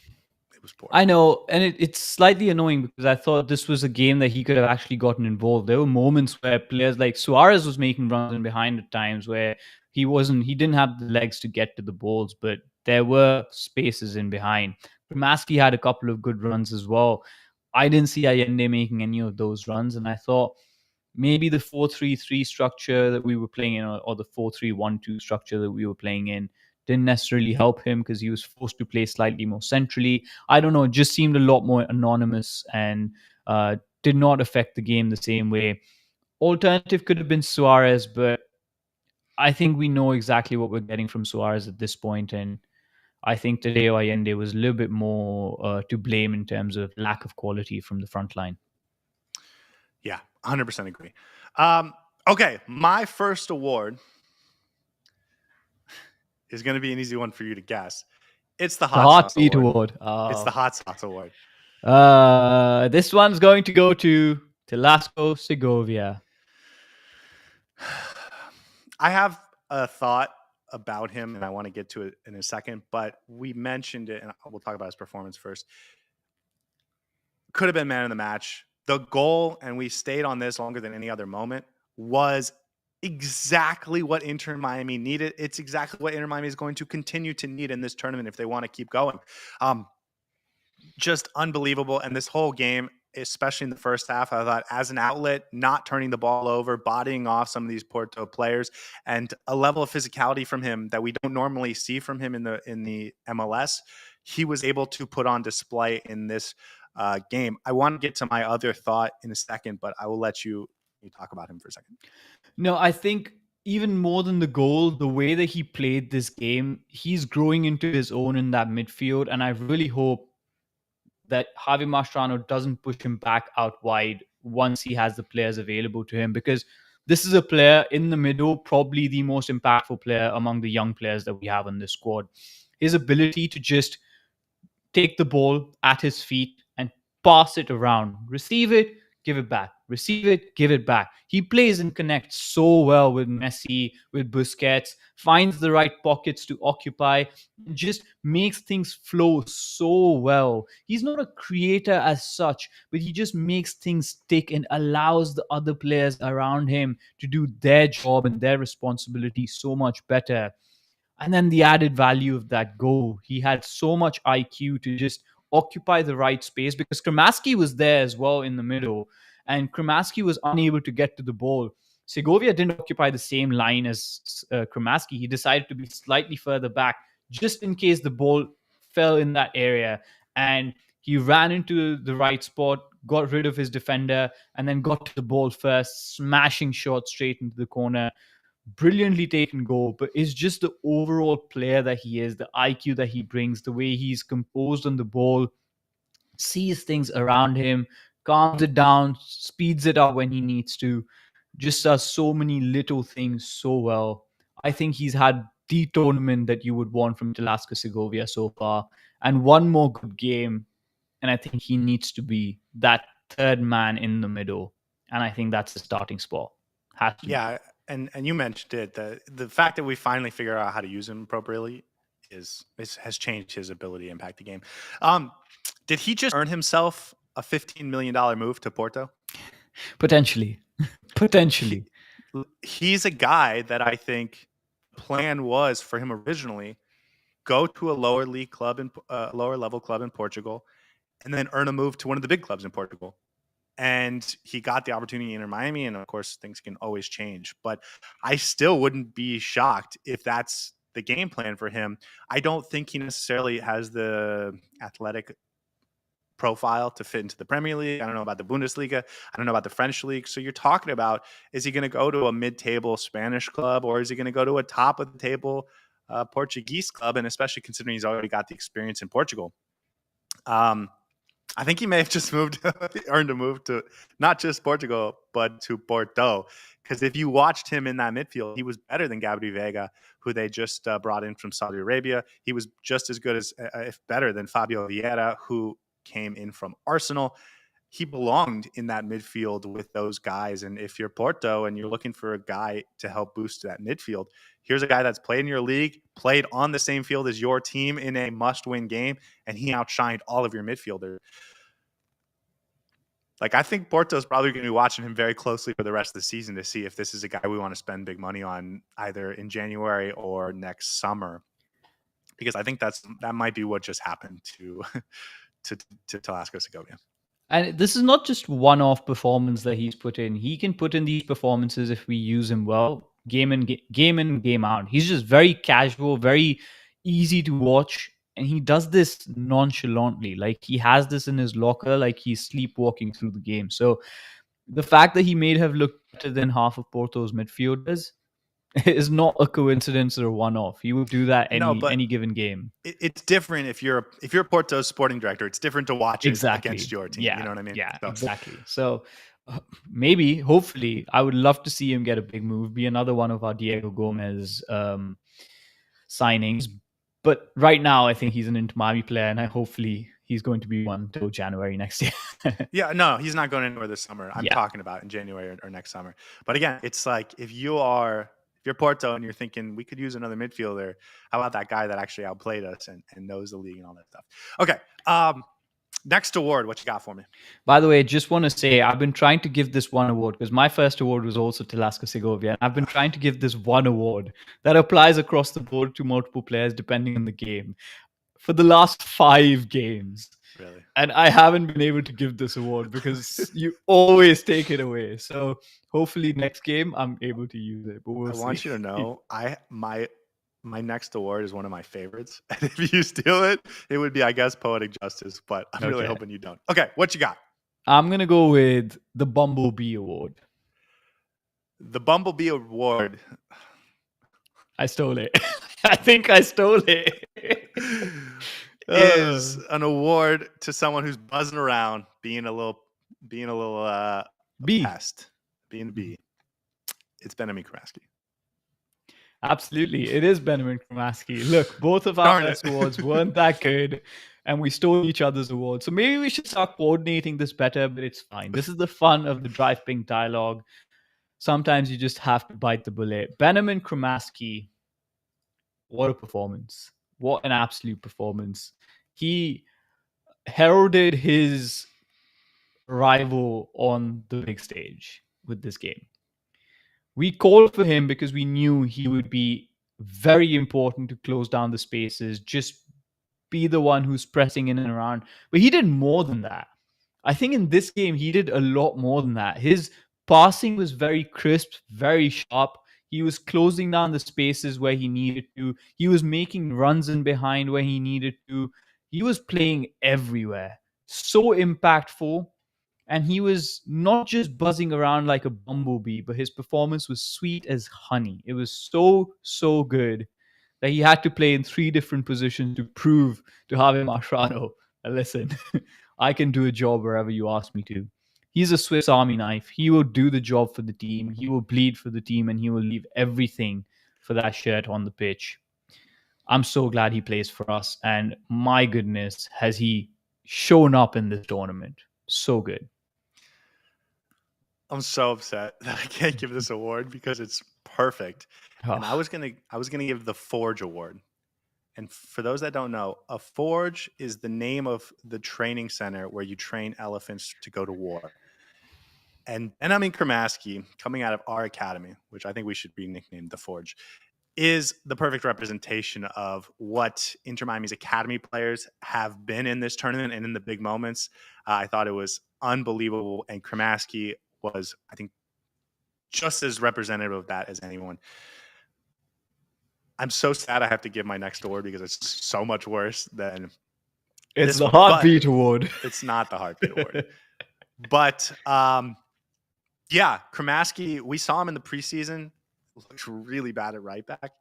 it was poor. I know, and it's slightly annoying because I thought this was a game that he could have actually gotten involved. There were moments where players like Suarez was making runs in behind at times where he didn't have the legs to get to the balls, but there were spaces in behind. Kramaski had a couple of good runs as well. I didn't see Allende making any of those runs, and I thought maybe the 4-3-3 structure that we were playing in or the 4-3-1-2 structure that we were playing in didn't necessarily help him because he was forced to play slightly more centrally. I don't know. It just seemed a lot more anonymous and did not affect the game the same way. Alternative could have been Suarez, but I think we know exactly what we're getting from Suarez at this point, and I think Tadeo Allende was a little bit more to blame in terms of lack of quality from the front line. Yeah, 100% agree. Okay, my first award is going to be an easy one for you to guess. It's the Hot Sauce Award. It's the Hot Sauce Award. This one's going to go to Telasco Segovia. I have a thought about him, and I want to get to it in a second, but we mentioned it, and we'll talk about his performance first. Could have been man of the match. The goal, and we stayed on this longer than any other moment, was exactly what Inter Miami needed. It's exactly what Inter Miami is going to continue to need in this tournament if they want to keep going. Just unbelievable. And this whole game, especially in the first half, I thought as an outlet, not turning the ball over, bodying off some of these Porto players, and a level of physicality from him that we don't normally see from him in the MLS, he was able to put on display in this game. I want to get to my other thought in a second, but I will let you talk about him for a second. No, I think even more than the goal, the way that he played this game, he's growing into his own in that midfield. And I really hope that Javier Mascherano doesn't push him back out wide once he has the players available to him, because this is a player in the middle, probably the most impactful player among the young players that we have on this squad. His ability to just take the ball at his feet and pass it around, receive it, give it back, receive it, give it back. He plays and connects so well with Messi, with Busquets, finds the right pockets to occupy, and just makes things flow so well. He's not a creator as such, but he just makes things tick and allows the other players around him to do their job and their responsibility so much better. And then the added value of that goal. He had so much IQ to just occupy the right space because Kramaski was there as well in the middle, and Kramaski was unable to get to the ball. Segovia didn't occupy the same line as Kramaski. He decided to be slightly further back just in case the ball fell in that area. And he ran into the right spot, got rid of his defender, and then got to the ball first, smashing shot straight into the corner. Brilliantly taken goal, but it's just the overall player that he is, the IQ that he brings, the way he's composed on the ball, sees things around him, calms it down, speeds it up when he needs to, just does so many little things so well. I think he's had the tournament that you would want from Tlaska Segovia so far, and one more good game, and I think he needs to be that third man in the middle, and I think that's the starting spot. Has to be. Yeah, and you mentioned it. The fact that we finally figure out how to use him appropriately has changed his ability to impact the game. Did he just earn himself a $15 million move to Porto? Potentially. He's a guy that I think plan was for him originally go to a lower league club in lower level club in Portugal, and then earn a move to one of the big clubs in Portugal. And he got the opportunity in Miami, and of course things can always change, but I still wouldn't be shocked if that's the game plan for him. I don't think he necessarily has the athletic profile to fit into the Premier League. I don't know about the Bundesliga. I don't know about the French league. So you're talking about, is he going to go to a mid-table Spanish club, or is he going to go to a top of the table Portuguese club? And especially considering he's already got the experience in Portugal. I think he may have just earned a move to not just Portugal, but to Porto. Because if you watched him in that midfield, he was better than Gabri Veiga, who they just brought in from Saudi Arabia. He was just as good as, if better than Fabio Vieira, who came in from Arsenal. He belonged in that midfield with those guys. And if you're Porto and you're looking for a guy to help boost that midfield, here's a guy that's played in your league, played on the same field as your team in a must-win game, and he outshined all of your midfielders. Like, I think Porto's probably going to be watching him very closely for the rest of the season to see if this is a guy we want to spend big money on either in January or next summer, because I think that might be what just happened to Tlaska Segovia. And this is not just one-off performance that he's put in. He can put in these performances if we use him well, game in, game out. He's just very casual, very easy to watch, and he does this nonchalantly. Like, he has this in his locker, like he's sleepwalking through the game. So the fact that he may have looked better than half of Porto's midfielders is not a coincidence or a one-off. He would do that any given game. It's different if you're Porto's sporting director. It's different to watch it against your team. Yeah, you know what I mean? Yeah, so. Exactly. So maybe, hopefully, I would love to see him get a big move, be another one of our Diego Gomez signings. But right now, I think he's an Inter Miami player, and hopefully he's going to be one till January next year. Yeah, no, he's not going anywhere this summer. I'm talking about in January or next summer. But again, it's like if you're Porto and you're thinking we could use another midfielder, how about that guy that actually outplayed us and knows the league and all that stuff? Okay. Next award, what you got for me? By the way, just want to say I've been trying to give this one award because my first award was also Tlaska Segovia. And I've been trying to give this one award that applies across the board to multiple players depending on the game for the last 5 games. Really? And I haven't been able to give this award because you always take it away. So hopefully next game I'm able to use it. But we'll see. Want you to know, my next award is one of my favorites. And if you steal it, it would be, I guess, poetic justice. But I'm really hoping you don't. Okay, what you got? I'm going to go with the Bumblebee Award. The Bumblebee Award. I stole it. I think I stole it. Is an award to someone who's buzzing around, being a little pest, being a bee. It's Benjamin Kramaski. Absolutely, it is Benjamin Kramaski. Look, both of our first awards weren't that good, and we stole each other's awards. So maybe we should start coordinating this better, but it's fine. This is the fun of the Drive Pink dialogue. Sometimes you just have to bite the bullet. Benjamin Kramaski, what a performance. What an absolute performance. He heralded his rival on the big stage with this game. We called for him because we knew he would be very important to close down the spaces, just be the one who's pressing in and around. But he did more than that. I think in this game, he did a lot more than that. His passing was very crisp, very sharp. He was closing down the spaces where he needed to. He was making runs in behind where he needed to. He was playing everywhere. So impactful. And he was not just buzzing around like a bumblebee, but his performance was sweet as honey. It was so, so good that he had to play in 3 different positions to prove to Javier Mascherano, listen, I can do a job wherever you ask me to. He's a Swiss Army knife. He will do the job for the team. He will bleed for the team, and he will leave everything for that shirt on the pitch. I'm so glad he plays for us. And my goodness, has he shown up in this tournament. So good. I'm so upset that I can't give this award because it's perfect. And I was gonna give the Forge Award. And for those that don't know, a forge is the name of the training center where you train elephants to go to war. And Benjamin Kramaski, coming out of our academy, which I think we should be nicknamed the Forge, is the perfect representation of what Inter Miami's academy players have been in this tournament and in the big moments. I thought it was unbelievable. And Kramaski was, I think, just as representative of that as anyone. I'm so sad I have to give my next award because it's so much worse than it's the Heartbeat Award. It's not the Heartbeat Award. But yeah, Kramaski, we saw him in the preseason. Looks really bad at right back.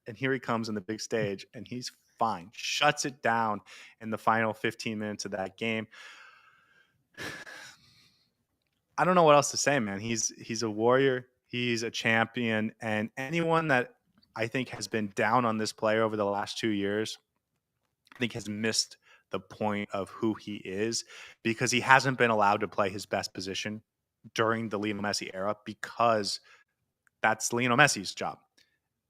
And here he comes in the big stage, and he's fine. Shuts it down in the final 15 minutes of that game. I don't know what else to say, man. He's a warrior. He's a champion. And anyone that I think has been down on this player over the last 2 years, I think has missed the point of who he is, because he hasn't been allowed to play his best position during the Lionel Messi era, because that's Lionel Messi's job.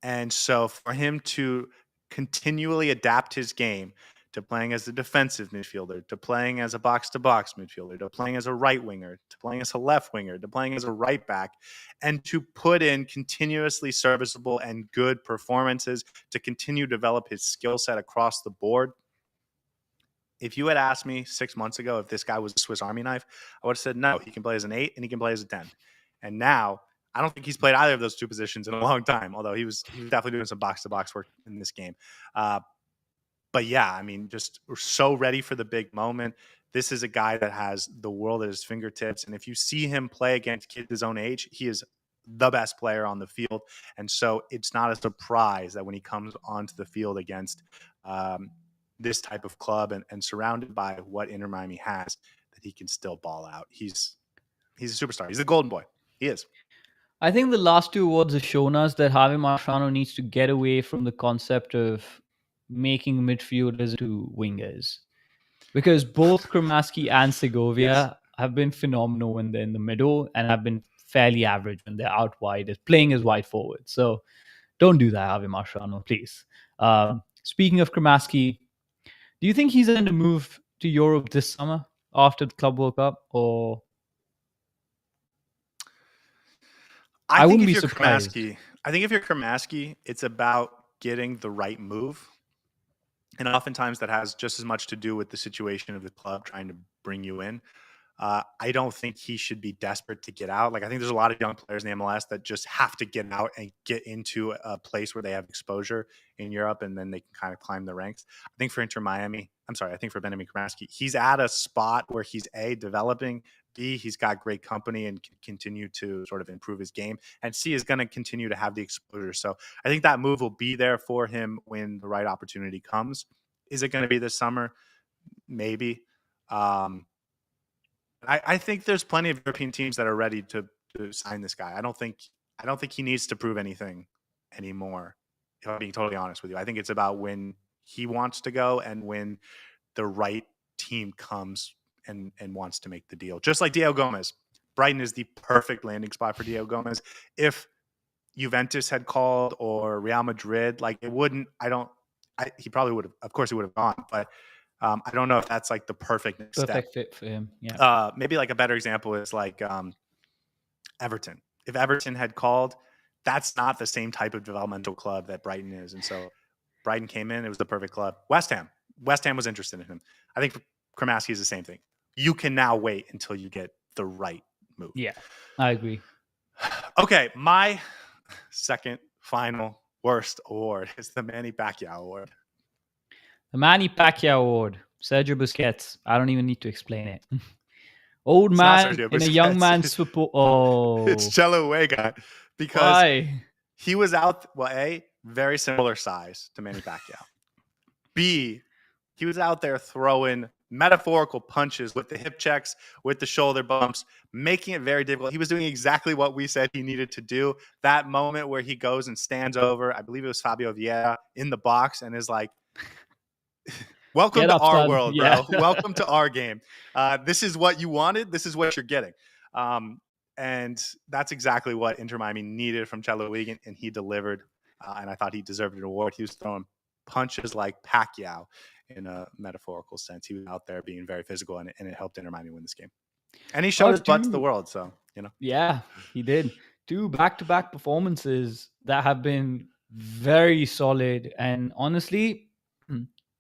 And so for him to continually adapt his game to playing as a defensive midfielder, to playing as a box-to-box midfielder, to playing as a right winger, to playing as a left winger, to playing as a right back, and to put in continuously serviceable and good performances to continue to develop his skill set across the board. If you had asked me 6 months ago if this guy was a Swiss Army knife, I would have said no, he can play as an 8 and he can play as a 10. And now I don't think he's played either of those 2 positions in a long time, although he was definitely doing some box-to-box work in this game. But yeah, I mean, just we're so ready for the big moment. This is a guy that has the world at his fingertips. And if you see him play against kids his own age, he is the best player on the field. And so it's not a surprise that when he comes onto the field against this type of club and surrounded by what Inter Miami has, that he can still ball out. He's a superstar. He's the golden boy. He is. I think the last 2 awards have shown us that Javier Mascherano needs to get away from the concept of making midfielders into wingers, because both Kramaski and Segovia have been phenomenal when they're in the middle and have been fairly average when they're out wide, as playing as wide forward. So don't do that, Javier Mascherano, please. Speaking of Kramaski, do you think he's going to move to Europe this summer after the Club World Cup, or? I wouldn't be surprised. I think if you're Kramaski, it's about getting the right move. And oftentimes that has just as much to do with the situation of the club trying to bring you in. I don't think he should be desperate to get out. Like, I think there's a lot of young players in the MLS that just have to get out and get into a place where they have exposure in Europe, and then they can kind of climb the ranks. I think for I think for Benjamin Kramaski, he's at a spot where he's A, developing, B, he's got great company and can continue to sort of improve his game, and C, is going to continue to have the exposure. So I think that move will be there for him when the right opportunity comes. Is it going to be this summer? Maybe. I think there's plenty of European teams that are ready to sign this guy. I don't think he needs to prove anything anymore, if I'm being totally honest with you. I think it's about when he wants to go and when the right team comes and wants to make the deal. Just like Diego Gomez. Brighton is the perfect landing spot for Diego Gomez. If Juventus had called or Real Madrid, like he probably would have, of course he would have gone, but I don't know if that's like the perfect step. Fit for him. Yeah. Maybe like a better example is like Everton. If Everton had called, that's not the same type of developmental club that Brighton is. And so Brighton came in, it was the perfect club. West Ham was interested in him. I think Kramaski is the same thing. You can now wait until you get the right move. Yeah, I agree. Okay, my second final worst award is the Manny Pacquiao Award. The Manny Pacquiao Award, Sergio Busquets. I don't even need to explain it. Old man in a young man's football. Oh, it's Chelo Weigandt because why? He was out. Well, A, very similar size to Manny Pacquiao. B, he was out there throwing metaphorical punches with the hip checks, with the shoulder bumps, making it very difficult. He was doing exactly what we said he needed to do. That moment where he goes and stands over, I believe it was Fabio Vieira in the box and is like, welcome to our world, bro. Yeah. Welcome to our game. This is what you wanted. This is what you're getting. And that's exactly what Inter Miami needed from Chelo Weigandt, and he delivered. And I thought he deserved an award. He was throwing punches like Pacquiao in a metaphorical sense. He was out there being very physical, and it helped Inter Miami win this game. And he showed his butt to the world, so, you know. Yeah, he did. 2 back-to-back performances that have been very solid and honestly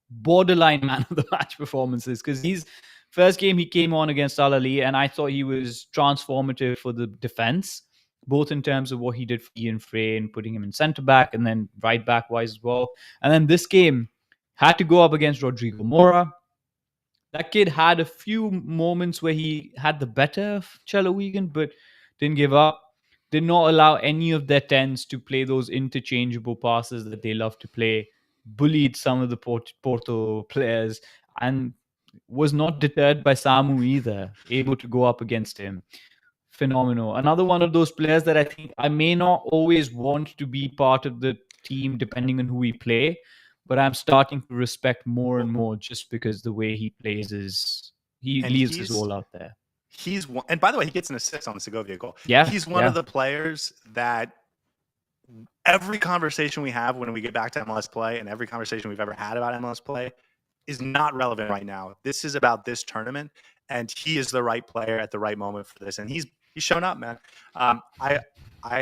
borderline man of the match performances, because he's first game he came on against Al Ahly, and I thought he was transformative for the defense, both in terms of what he did for Ian Fray and putting him in centre back and then right back wise as well. And then this game had to go up against Rodrigo Mora. That kid had a few moments where he had the better of Chelo Weigandt, but didn't give up. Did not allow any of their 10s to play those interchangeable passes that they love to play. Bullied some of the Porto players and was not deterred by Samu either, able to go up against him. Phenomenal. Another one of those players that I think I may not always want to be part of the team depending on who we play, but I'm starting to respect more and more just because the way he plays he leaves his all out there. He's one, and by the way, he gets an assist on the Segovia goal. Yeah, he's one of the players that every conversation we have when we get back to MLS play and every conversation we've ever had about MLS play is not relevant right now. This is about this tournament, and he is the right player at the right moment for this. And he's shown up, man.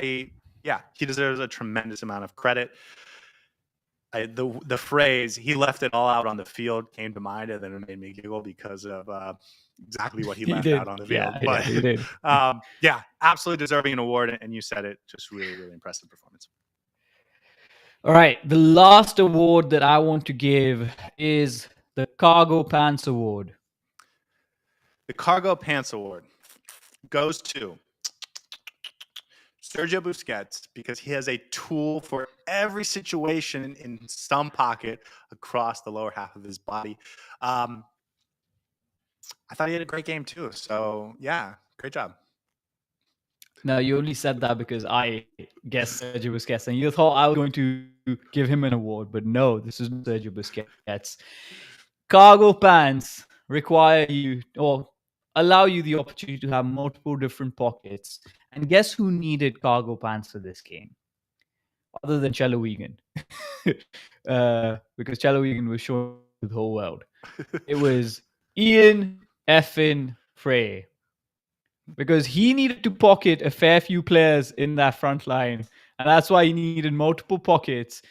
He deserves a tremendous amount of credit. The phrase "he left it all out on the field" came to mind, and then it made me giggle because of exactly what he left out on the field. But he did. Absolutely deserving an award, and you said it. Just really, really impressive performance. All right, the last award that I want to give is the Cargo Pants Award. The Cargo Pants Award goes to Sergio Busquets because he has a tool for every situation in some pocket across the lower half of his body. I thought he had a great game too. So, yeah, great job. No, you only said that because I guessed Sergio Busquets, and you thought I was going to give him an award, but no, this is Sergio Busquets. Cargo pants require you or allow you the opportunity to have multiple different pockets. And guess who needed cargo pants for this game? Other than Chelo Weigandt. Because Chelo Weigandt was shown to the whole world. It was Ian effing Fray. Because he needed to pocket a fair few players in that front line. And that's why he needed multiple pockets.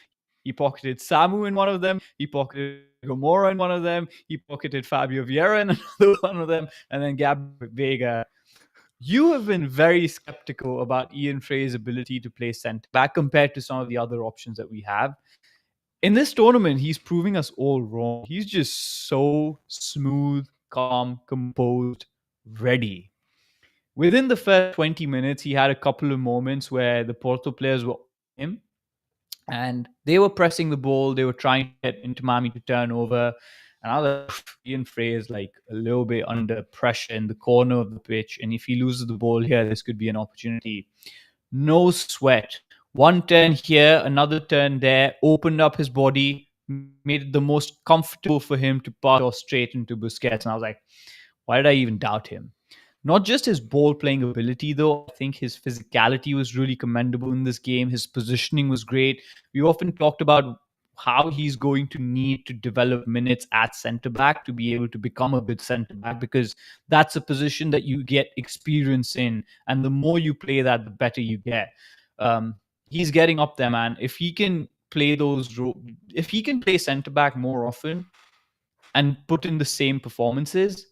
He pocketed Samu in one of them. He pocketed Gomorra in one of them. He pocketed Fabio Vieira in another one of them. And then Gabriel Vega. You have been very skeptical about Ian Fray's ability to play centre back compared to some of the other options that we have. In this tournament, he's proving us all wrong. He's just so smooth, calm, composed, ready. Within the first 20 minutes, he had a couple of moments where the Porto players were on him and they were pressing the ball. They were trying to get Inter Miami to turn over. And I was like, Ian Fray is like a little bit under pressure in the corner of the pitch. And if he loses the ball here, this could be an opportunity. No sweat. One turn here, another turn there, opened up his body, made it the most comfortable for him to pass straight into Busquets. And I was like, why did I even doubt him? Not just his ball-playing ability, though. I think his physicality was really commendable in this game. His positioning was great. We often talked about how he's going to need to develop minutes at centre-back to be able to become a good centre-back, because that's a position that you get experience in. And the more you play that, the better you get. he's getting up there, man. If he can play if he can play centre back more often and put in the same performances,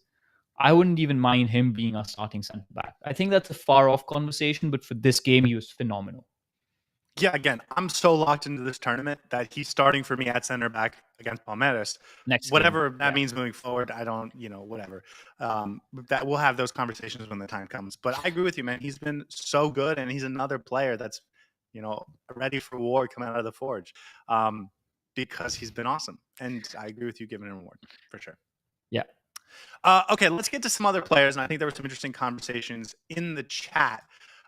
I wouldn't even mind him being our starting centre back. I think that's a far off conversation, but for this game, he was phenomenal. Yeah, again, I'm so locked into this tournament that he's starting for me at center back against Palmeiras. Whatever that means moving forward, I don't, whatever. That we'll have those conversations when the time comes. But I agree with you, man. He's been so good, and he's another player that's, ready for war coming out of the forge, because he's been awesome. And I agree with you giving him an award for sure. Yeah. Okay, let's get to some other players, and I think there were some interesting conversations in the chat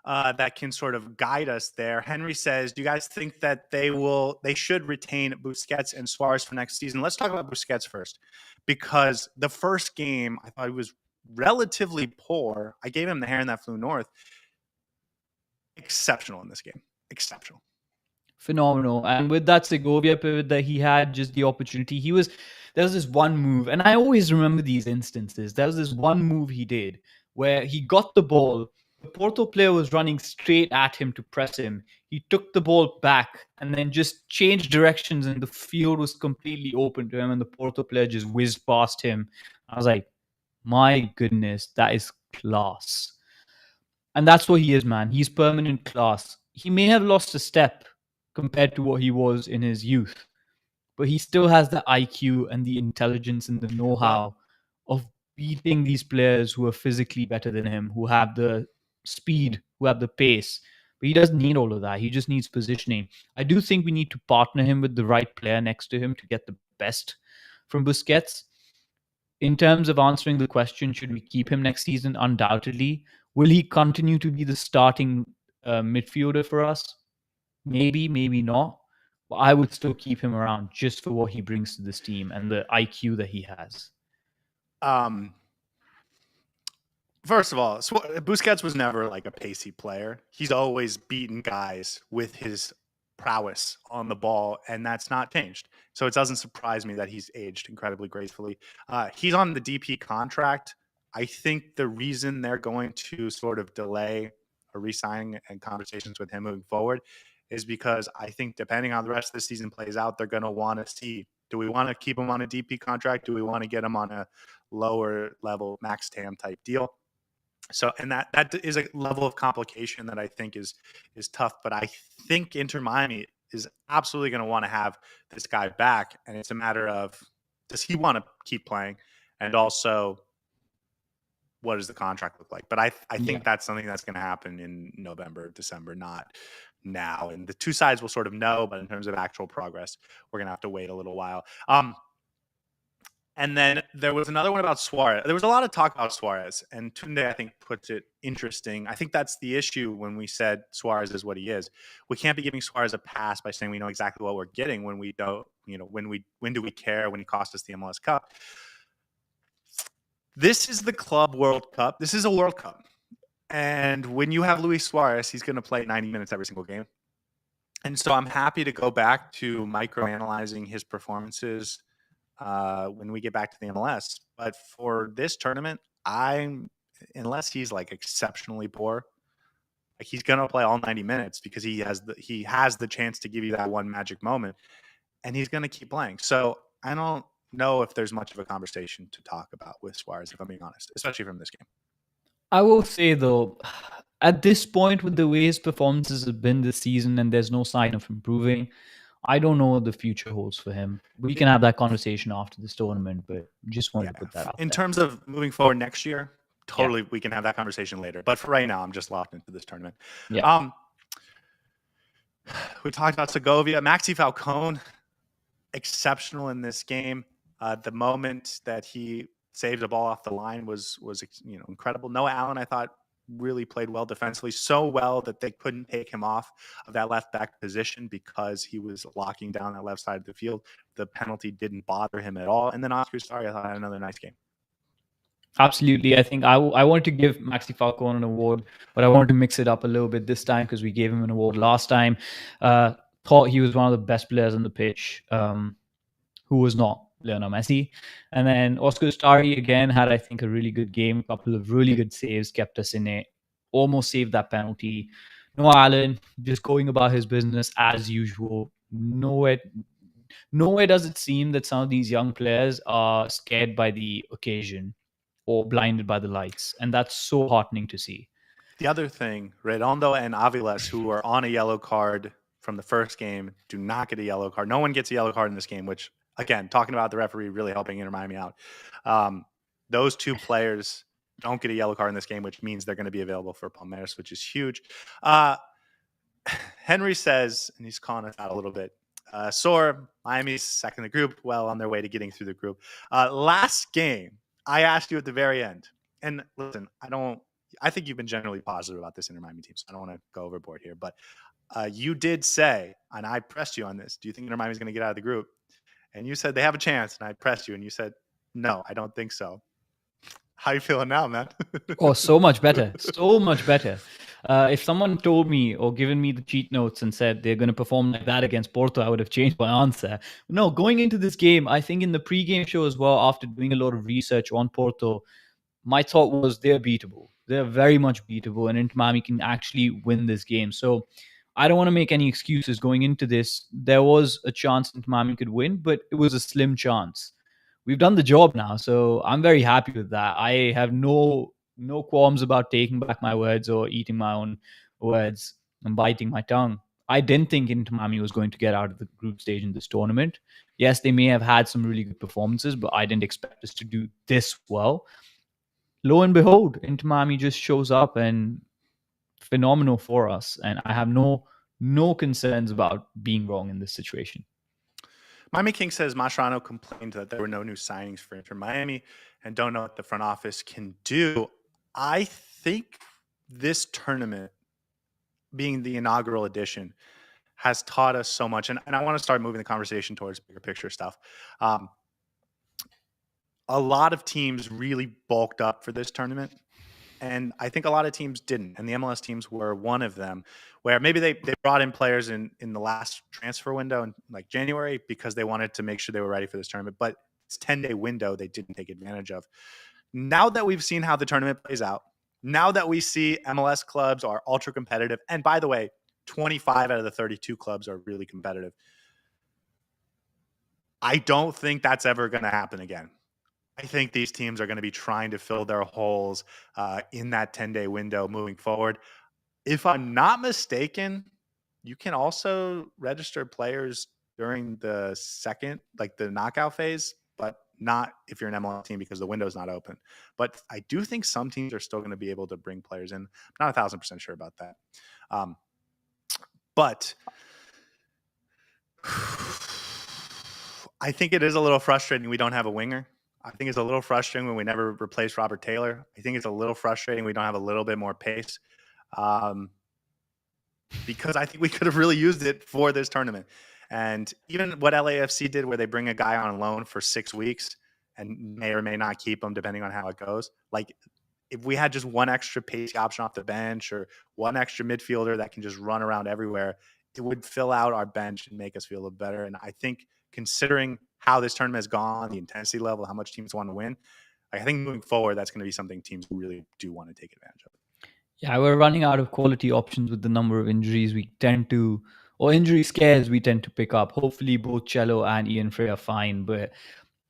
that can sort of guide us there. Henry says, do you guys think that they should retain Busquets and Suarez for next season? Let's talk about Busquets first, because the first game I thought he was relatively poor. I gave him the hair in that flew north. Exceptional in this game. Exceptional. Phenomenal. And with that Segovia pivot that he had, just the opportunity, there was this one move, and I always remember these instances. There was this one move he did where he got the ball. The Porto player was running straight at him to press him. He took the ball back and then just changed directions, and the field was completely open to him, and the Porto player just whizzed past him. I was like, my goodness, that is class. And that's what he is, man. He's permanent class. He may have lost a step compared to what he was in his youth, but he still has the IQ and the intelligence and the know-how of beating these players who are physically better than him, who have the speed, who have the pace. But he doesn't need all of that. He just needs positioning. I do think we need to partner him with the right player next to him to get the best from Busquets. In terms of answering the question, should we keep him next season? Undoubtedly. Will he continue to be the starting midfielder for us? Maybe, maybe not. But I would still keep him around just for what he brings to this team and the IQ that he has. First of all, Busquets was never like a pacey player. He's always beaten guys with his prowess on the ball, and that's not changed. So it doesn't surprise me that he's aged incredibly gracefully. He's on the DP contract. I think the reason they're going to sort of delay a re-signing and conversations with him moving forward is because I think depending on the rest of the season plays out, they're going to want to see, do we want to keep him on a DP contract? Do we want to get him on a lower level max TAM type deal? So, and that is a level of complication that I think is tough. But I think Inter Miami is absolutely going to want to have this guy back, and it's a matter of, does he want to keep playing, and also what does the contract look like? But I think that's something that's going to happen in November, December, not now. And the two sides will sort of know, but in terms of actual progress, we're going to have to wait a little while. And then there was another one about Suarez. There was a lot of talk about Suarez, and Tunde, I think, puts it interesting. I think that's the issue when we said Suarez is what he is. We can't be giving Suarez a pass by saying we know exactly what we're getting when we don't, when do we care when he cost us the MLS Cup? This is the Club World Cup. This is a World Cup. And when you have Luis Suarez, he's going to play 90 minutes every single game. And so I'm happy to go back to microanalyzing his performances when we get back to the MLS. But for this tournament, unless he's like exceptionally poor, like he's gonna play all 90 minutes because he has the chance to give you that one magic moment, and he's gonna keep playing. So I don't know if there's much of a conversation to talk about with Suarez, if I'm being honest, especially from this game. I will say though, at this point, with the way his performances have been this season and there's no sign of improving, I don't know what the future holds for him. We can have that conversation after this tournament, but just wanted to put that out in terms of moving forward next year, totally, we can have that conversation later. But for right now, I'm just locked into this tournament. Yeah. We talked about Segovia. Maxi Falcone, exceptional in this game. The moment that he saved a ball off the line was incredible. Noah Allen, I thought, really played well defensively, so well that they couldn't take him off of that left back position because he was locking down that left side of the field. The penalty didn't bother him at all. And then Oscar Ustari, I thought, had another nice game. Absolutely. I think I wanted to give Maxi Falcone an award, but I wanted to mix it up a little bit this time because we gave him an award last time. Thought he was one of the best players on the pitch, who was not Lionel Messi. And then Oscar Ustari again had, I think, a really good game. A couple of really good saves, kept us in it, almost saved that penalty. No, Alan, just going about his business as usual. Nowhere does it seem that some of these young players are scared by the occasion or blinded by the lights, and that's so heartening to see. The other thing, Redondo and Aviles, who are on a yellow card from the first game, do not get a yellow card. No one gets a yellow card in this game, which, again, talking about the referee really helping Inter Miami out. Those two players don't get a yellow card in this game, which means they're going to be available for Palmeiras, which is huge. Henry says, and he's calling us out a little bit, Saur, Miami's second in the group, well on their way to getting through the group. Last game, I asked you at the very end, and listen, I think you've been generally positive about this Inter Miami team, so I don't want to go overboard here, but you did say, and I pressed you on this, do you think Inter Miami's going to get out of the group? And you said they have a chance, and I pressed you, and you said, no, I don't think so. How you feeling now, man? Oh, so much better. So much better. If someone told me or given me the cheat notes and said they're going to perform like that against Porto, I would have changed my answer. No, going into this game, I think in the pre-game show as well, after doing a lot of research on Porto, my thought was they're beatable. They're very much beatable, and Inter Miami can actually win this game. So I don't want to make any excuses going into this. There was a chance Inter Miami could win, but it was a slim chance. We've done the job now, so I'm very happy with that. I have no qualms about taking back my words or eating my own words and biting my tongue. I didn't think Inter Miami was going to get out of the group stage in this tournament. Yes, they may have had some really good performances, but I didn't expect us to do this well. Lo and behold, Inter Miami just shows up and phenomenal for us. And I have no concerns about being wrong in this situation. Miami King says Mascherano complained that there were no new signings for Inter Miami and don't know what the front office can do. I think this tournament, being the inaugural edition, has taught us so much. And I want to start moving the conversation towards bigger picture stuff. A lot of teams really bulked up for this tournament. And I think a lot of teams didn't. And the MLS teams were one of them, where maybe they brought in players in the last transfer window in like January because they wanted to make sure they were ready for this tournament. But this 10-day window they didn't take advantage of. Now that we've seen how the tournament plays out, now that we see MLS clubs are ultra competitive, and by the way, 25 out of the 32 clubs are really competitive, I don't think that's ever going to happen again. I think these teams are going to be trying to fill their holes in that 10-day window moving forward. If I'm not mistaken, you can also register players during the second, like the knockout phase, but not if you're an MLS team because the window's not open. But I do think some teams are still going to be able to bring players in. I'm not 1,000% sure about that. But I think it is a little frustrating we don't have a winger. I think it's a little frustrating when we never replaced Robert Taylor. I think it's a little frustrating we don't have a little bit more pace, because I think we could have really used it for this tournament. And even what LAFC did, where they bring a guy on loan for 6 weeks and may or may not keep him depending on how it goes. Like if we had just one extra pacey option off the bench or one extra midfielder that can just run around everywhere, it would fill out our bench and make us feel a little better. And I think considering how this tournament has gone, the intensity level, how much teams want to win, I think moving forward, that's going to be something teams really do want to take advantage of. Yeah, we're running out of quality options with the number of injuries we tend to, or injury scares we tend to pick up. Hopefully, both Chelo and Ian Fray are fine, but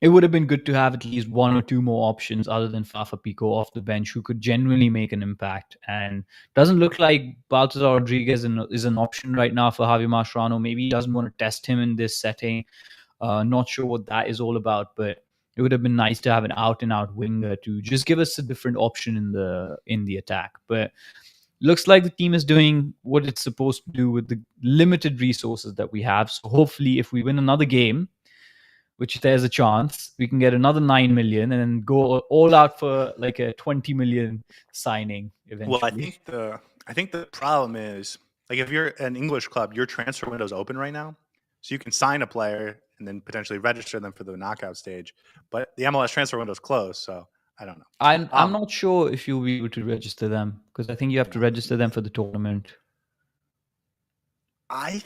it would have been good to have at least one or two more options other than Fafa Pico off the bench who could genuinely make an impact. And doesn't look like Baltazar Rodriguez is an option right now for Javier Mascherano. Maybe he doesn't want to test him in this setting. Not sure what that is all about, but it would have been nice to have an out-and-out winger to just give us a different option in the attack. But looks like the team is doing what it's supposed to do with the limited resources that we have. So hopefully, if we win another game, which there's a chance, we can get another 9 million and then go all out for like a 20 million signing eventually. Well, I think the problem is, like, if you're an English club, your transfer window is open right now, so you can sign a player and then potentially register them for the knockout stage. But the MLS transfer window is closed, so I don't know. I'm not sure if you'll be able to register them because I think you have to register them for the tournament. I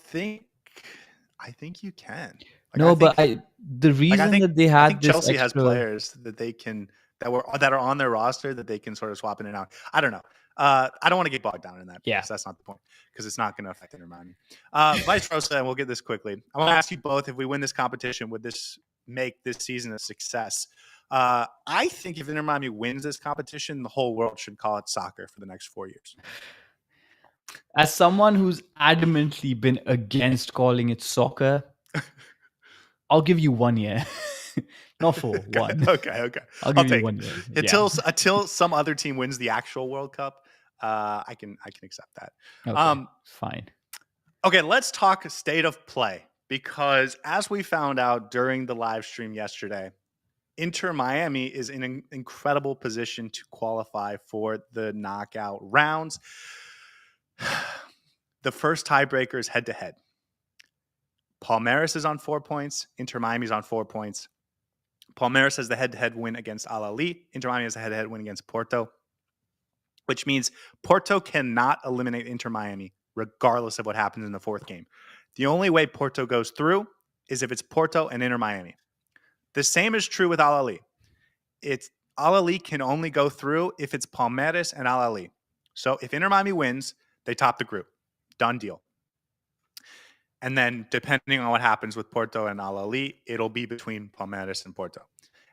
think you can. The reason that they had this Chelsea extra... has players that they can that are on their roster that they can sort of swap in and out. I don't know. I don't want to get bogged down in that Yeah. because that's not the point, because it's not going to affect Inter Miami. Vice versa, and we'll get this quickly. I want to ask you both, if we win this competition, would this make this season a success? I think if Inter Miami wins this competition, the whole world should call it soccer for the next 4 years. As someone who's adamantly been against calling it soccer, I'll give you 1 year. Not 4, 1. Okay. I'll I'll give you take 1 year. until some other team wins the actual World Cup. I can accept that. Okay, fine. Okay, let's talk state of play, because as we found out during the live stream yesterday, Inter Miami is in an incredible position to qualify for the knockout rounds. The first tiebreaker is head-to-head. Palmeiras is on 4 points. Inter Miami is on 4 points. Palmeiras has the head-to-head win against Al Ahly. Inter Miami has the head-to-head win against Porto, which means Porto cannot eliminate Inter Miami regardless of what happens in the fourth game. The only way Porto goes through is if it's Porto and Inter Miami. The same is true with Al Ahly. Al Ahly can only go through if it's Palmeiras and Al Ahly. So if Inter Miami wins, they top the group. Done deal. And then depending on what happens with Porto and Al Ahly, it'll be between Palmeiras and Porto.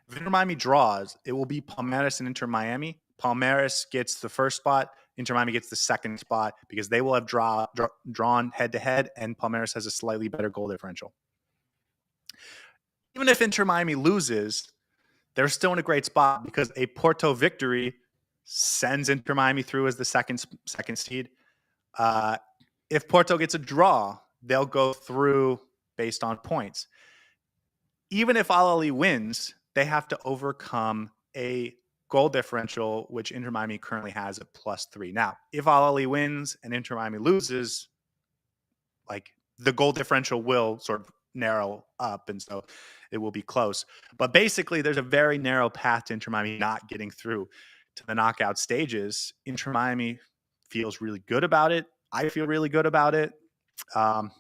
If Inter Miami draws, it will be Palmeiras and Inter Miami. Palmeiras gets the first spot. Inter Miami gets the second spot because they will have drawn head-to-head, and Palmeiras has a slightly better goal differential. Even if Inter Miami loses, they're still in a great spot because a Porto victory sends Inter Miami through as the second seed. If Porto gets a draw, they'll go through based on points. Even if Al Ahly wins, they have to overcome a goal differential, which Inter Miami currently has at +3. Now, if Al Ahly wins and Inter Miami loses, like, the goal differential will sort of narrow up, and so it will be close. But basically, there's a very narrow path to Inter Miami not getting through to the knockout stages. Inter Miami feels really good about it. I feel really good about it. And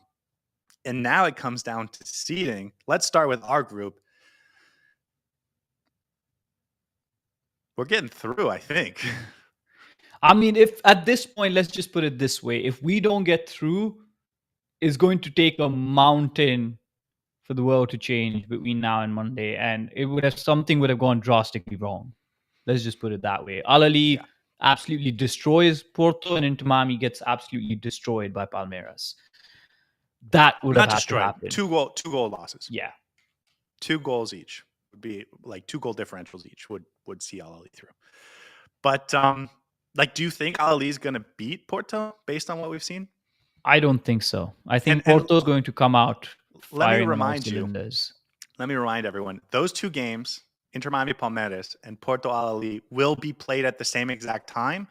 now it comes down to seeding. Let's start with our group. We're getting through, I think. I mean, if at this point, let's just put it this way. If we don't get through, it's going to take a mountain for the world to change between now and Monday. And something would have gone drastically wrong. Let's just put it that way. Al Ahly absolutely destroys Porto, and Inter Miami gets absolutely destroyed by Palmeiras. That would have had to happen. Two goal losses. Yeah. 2 goals each would be like 2 goal differentials each would see Al Ahly through. But do you think Al Ahly is going to beat Porto based on what we've seen? I don't think so. I think Porto is going to come out. Let me remind everyone, those 2 games, Inter Miami Palmeiras and Porto Al Ahly, will be played at the same exact time,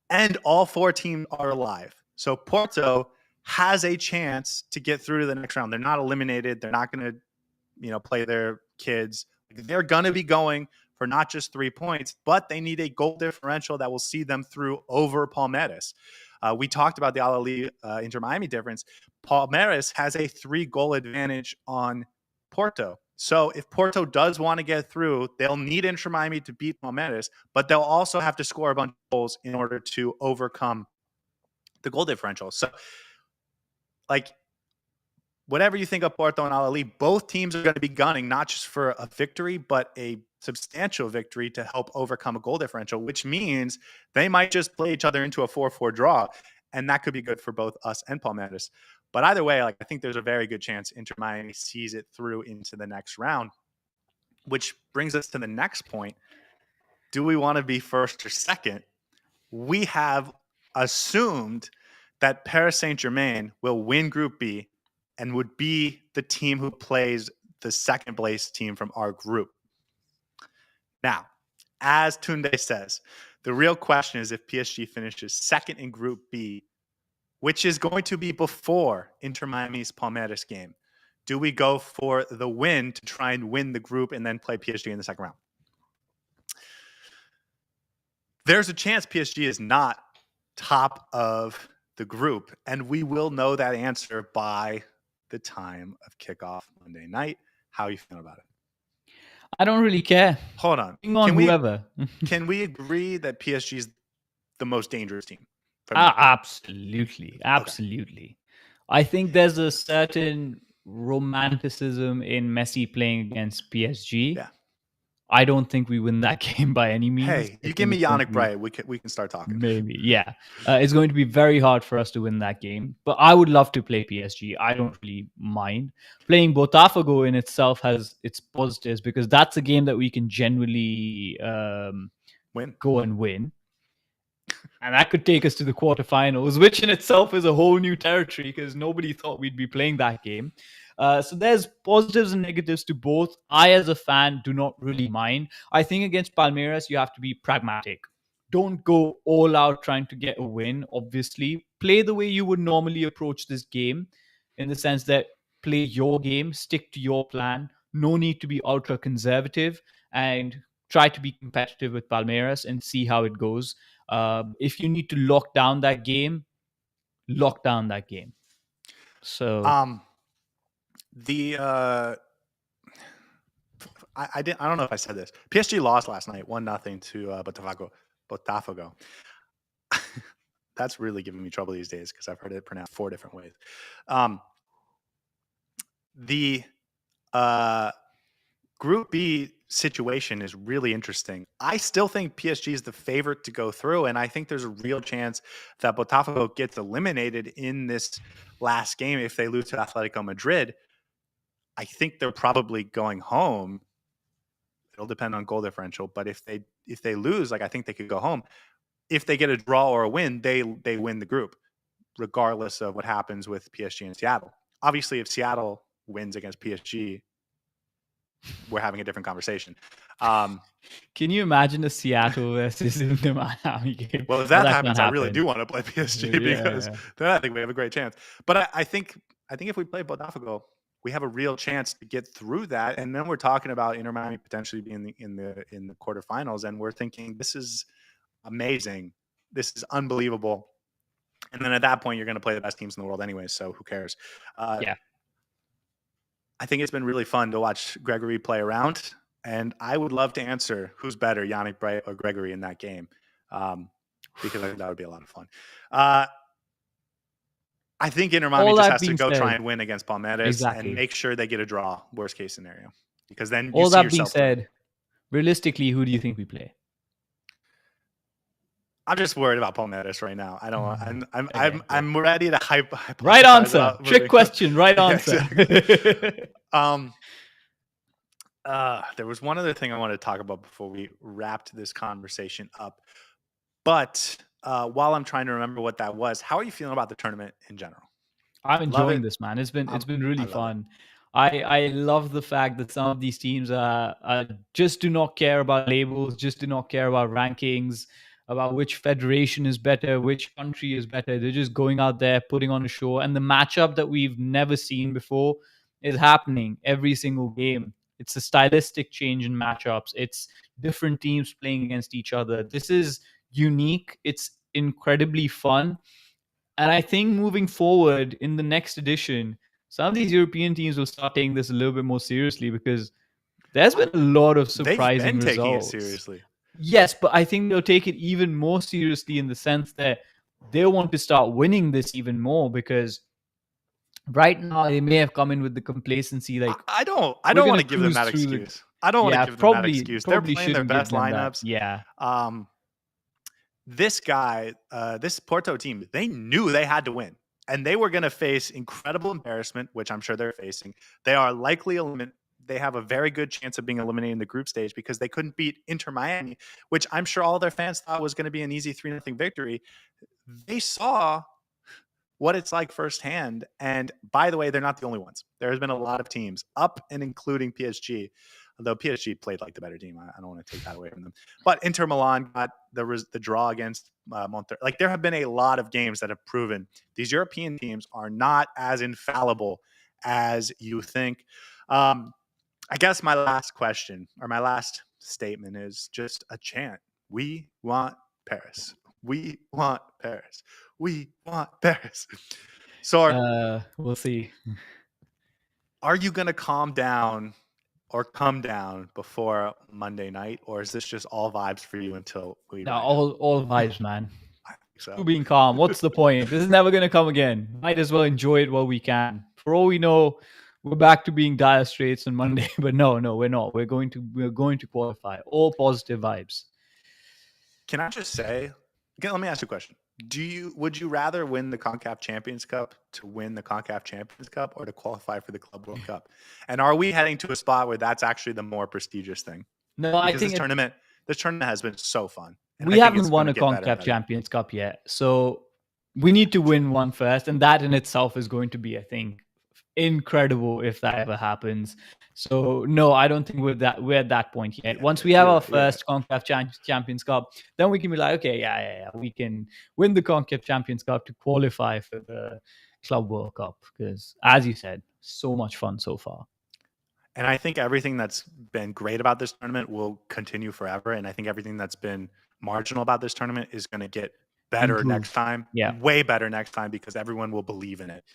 and all 4 teams are alive. So Porto has a chance to get through to the next round. They're not eliminated. They're not going to, play their kids. They're going to be going for not just 3 points, but they need a goal differential that will see them through over Palmeiras. We talked about the Al Ahly Inter Miami difference. Palmeiras has a 3-goal advantage on Porto. So if Porto does want to get through, they'll need Inter Miami to beat Palmeiras, but they'll also have to score a bunch of goals in order to overcome the goal differential. So, whatever you think of Porto and Al Ahly, both teams are going to be gunning not just for a victory, but a substantial victory to help overcome a goal differential, which means they might just play each other into a 4-4 draw, and that could be good for both us and Palmeiras. But either way, I think there's a very good chance Inter Miami sees it through into the next round, which brings us to the next point. Do we want to be first or second? We have assumed that Paris Saint-Germain will win Group B and would be the team who plays the second place team from our group. Now, as Tunde says, the real question is if PSG finishes second in Group B, which is going to be before Inter Miami's Palmeiras game. Do we go for the win to try and win the group and then play PSG in the second round? There's a chance PSG is not top of the group, and we will know that answer by the time of kickoff Monday night. How are you feeling about it? I don't really care. Hold on. Can we agree that PSG is the most dangerous team. Absolutely. I think there's a certain romanticism in Messi playing against PSG. Yeah. I don't think we win that game by any means. Hey, you give me Yannick Bright, we can start talking. Maybe, yeah. It's going to be very hard for us to win that game. But I would love to play PSG. I don't really mind. Playing Botafogo in itself has its positives because that's a game that we can generally go and win. And that could take us to the quarterfinals, which in itself is a whole new territory because nobody thought we'd be playing that game. So there's positives and negatives to both. I, as a fan, do not really mind. I think against Palmeiras, you have to be pragmatic. Don't go all out trying to get a win, obviously. Play the way you would normally approach this game, in the sense that play your game, stick to your plan. No need to be ultra conservative, and try to be competitive with Palmeiras and see how it goes. If you need to lock down that game, lock down that game. So I don't know if I said this. PSG lost last night 1-0 to Botafogo. That's really giving me trouble these days because I've heard it pronounced 4 different ways. The Group B situation is really interesting. I still think PSG is the favorite to go through, and I think there's a real chance that Botafogo gets eliminated in this last game if they lose to Atletico Madrid. I think they're probably going home. It'll depend on goal differential, but if they lose, like I think they could go home. If they get a draw or a win, they win the group, regardless of what happens with PSG and Seattle. Obviously, if Seattle wins against PSG, we're having a different conversation. Can you imagine a Seattle versus Inter Miami game? Well, if that happens, I really do want to play PSG because then I think we have a great chance. But I think if we play Botafogo, we have a real chance to get through that. And then we're talking about Inter Miami potentially being in the quarterfinals, and we're thinking this is amazing. This is unbelievable. And then at that point, you're going to play the best teams in the world anyway. So who cares? Yeah. I think it's been really fun to watch Gregory play around, and I would love to answer who's better, Yannick Bright or Gregory in that game, because I think that would be a lot of fun. I think Inter Miami just has to go try and win against Palmeiras and make sure they get a draw, worst case scenario, because then all that being said, realistically, who do you think we play? I'm just worried about Palmeiras right now. I don't. I'm ready to hype. Right answer. Trick question. Right answer. Exactly. There was one other thing I wanted to talk about before we wrapped this conversation up, but while I'm trying to remember what that was, how are you feeling about the tournament in general? I'm enjoying this, man. It's been really fun. I love the fact that some of these teams just do not care about labels, just do not care about rankings, about which federation is better, which country is better. They're just going out there, putting on a show. And the matchup that we've never seen before is happening every single game. It's a stylistic change in matchups. It's different teams playing against each other. This is unique. It's incredibly fun. And I think moving forward in the next edition, some of these European teams will start taking this a little bit more seriously because there's been a lot of surprising results. Taking it seriously. Yes, but I think they'll take it even more seriously in the sense that they want to start winning this even more, because right now they may have come in with the complacency. Like I don't want to give them that excuse. I don't want to give them that excuse. They're playing their best lineups. Yeah. This guy, this Porto team, they knew they had to win, and they were going to face incredible embarrassment, which I'm sure they're facing. They are likely eliminated. They have a very good chance of being eliminated in the group stage because they couldn't beat Inter Miami, which I'm sure all their fans thought was going to be an easy 3-0 victory. They saw what it's like firsthand. And by the way, they're not the only ones. There has been a lot of teams, up and including PSG, although PSG played like the better team. I don't want to take that away from them. But Inter Milan got the draw against Monterrey. Like, there have been a lot of games that have proven these European teams are not as infallible as you think. I guess my last question, or my last statement, is just a chant. We want Paris. We want Paris. We want Paris. So we'll see. Are you going to calm down or come down before Monday night, or is this just all vibes for you until we? No, all vibes, man. So being calm. What's the point? This is never going to come again. Might as well enjoy it while we can. For all we know, we're back to being dire straits on Monday. But no, we're not. We're going to qualify. All positive vibes. can I just say? Let me ask you a question. Would you rather win the CONCACAF Champions Cup to win the CONCACAF Champions Cup, or to qualify for the Club World Cup? And are we heading to a spot where that's actually the more prestigious thing? No, Because I think this tournament has been so fun. And we I think haven't it's won gonna a get better and CONCACAF better. Champions Cup yet. So we need to win one first. And that in itself is going to be, I think, incredible if that ever happens. So no, I don't think we're at that point yet. Once we have our first CONCACAF Champions Cup, then we can be like, okay, yeah, we can win the CONCACAF Champions Cup to qualify for the Club World Cup. Because as you said, so much fun so far. And I think everything that's been great about this tournament will continue forever. And I think everything that's been marginal about this tournament is going to get better Improve. next time. Yeah. Way better next time, because everyone will believe in it.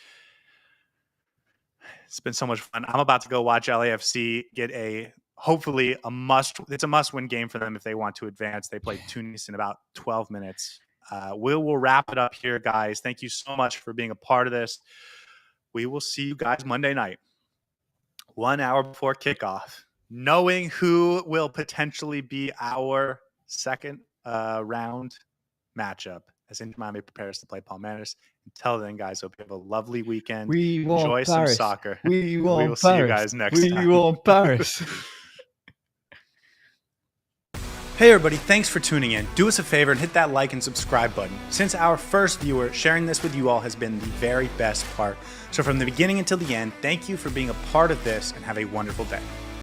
It's been so much fun. I'm about to go watch LAFC get it's a must-win game for them if they want to advance. They play Tunis in about 12 minutes. We will wrap it up here, guys. Thank you so much for being a part of this. We will see you guys Monday night, 1 hour before kickoff, knowing who will potentially be our second round matchup as Inter Miami prepares to play Palmeiras. Until then, guys, hope you have a lovely weekend. Enjoy some soccer. We will see you guys next time. We want Paris. Hey everybody, thanks for tuning in. Do us a favor and hit that like and subscribe button. Since our first viewer, sharing this with you all has been the very best part. So from the beginning until the end, thank you for being a part of this, and have a wonderful day.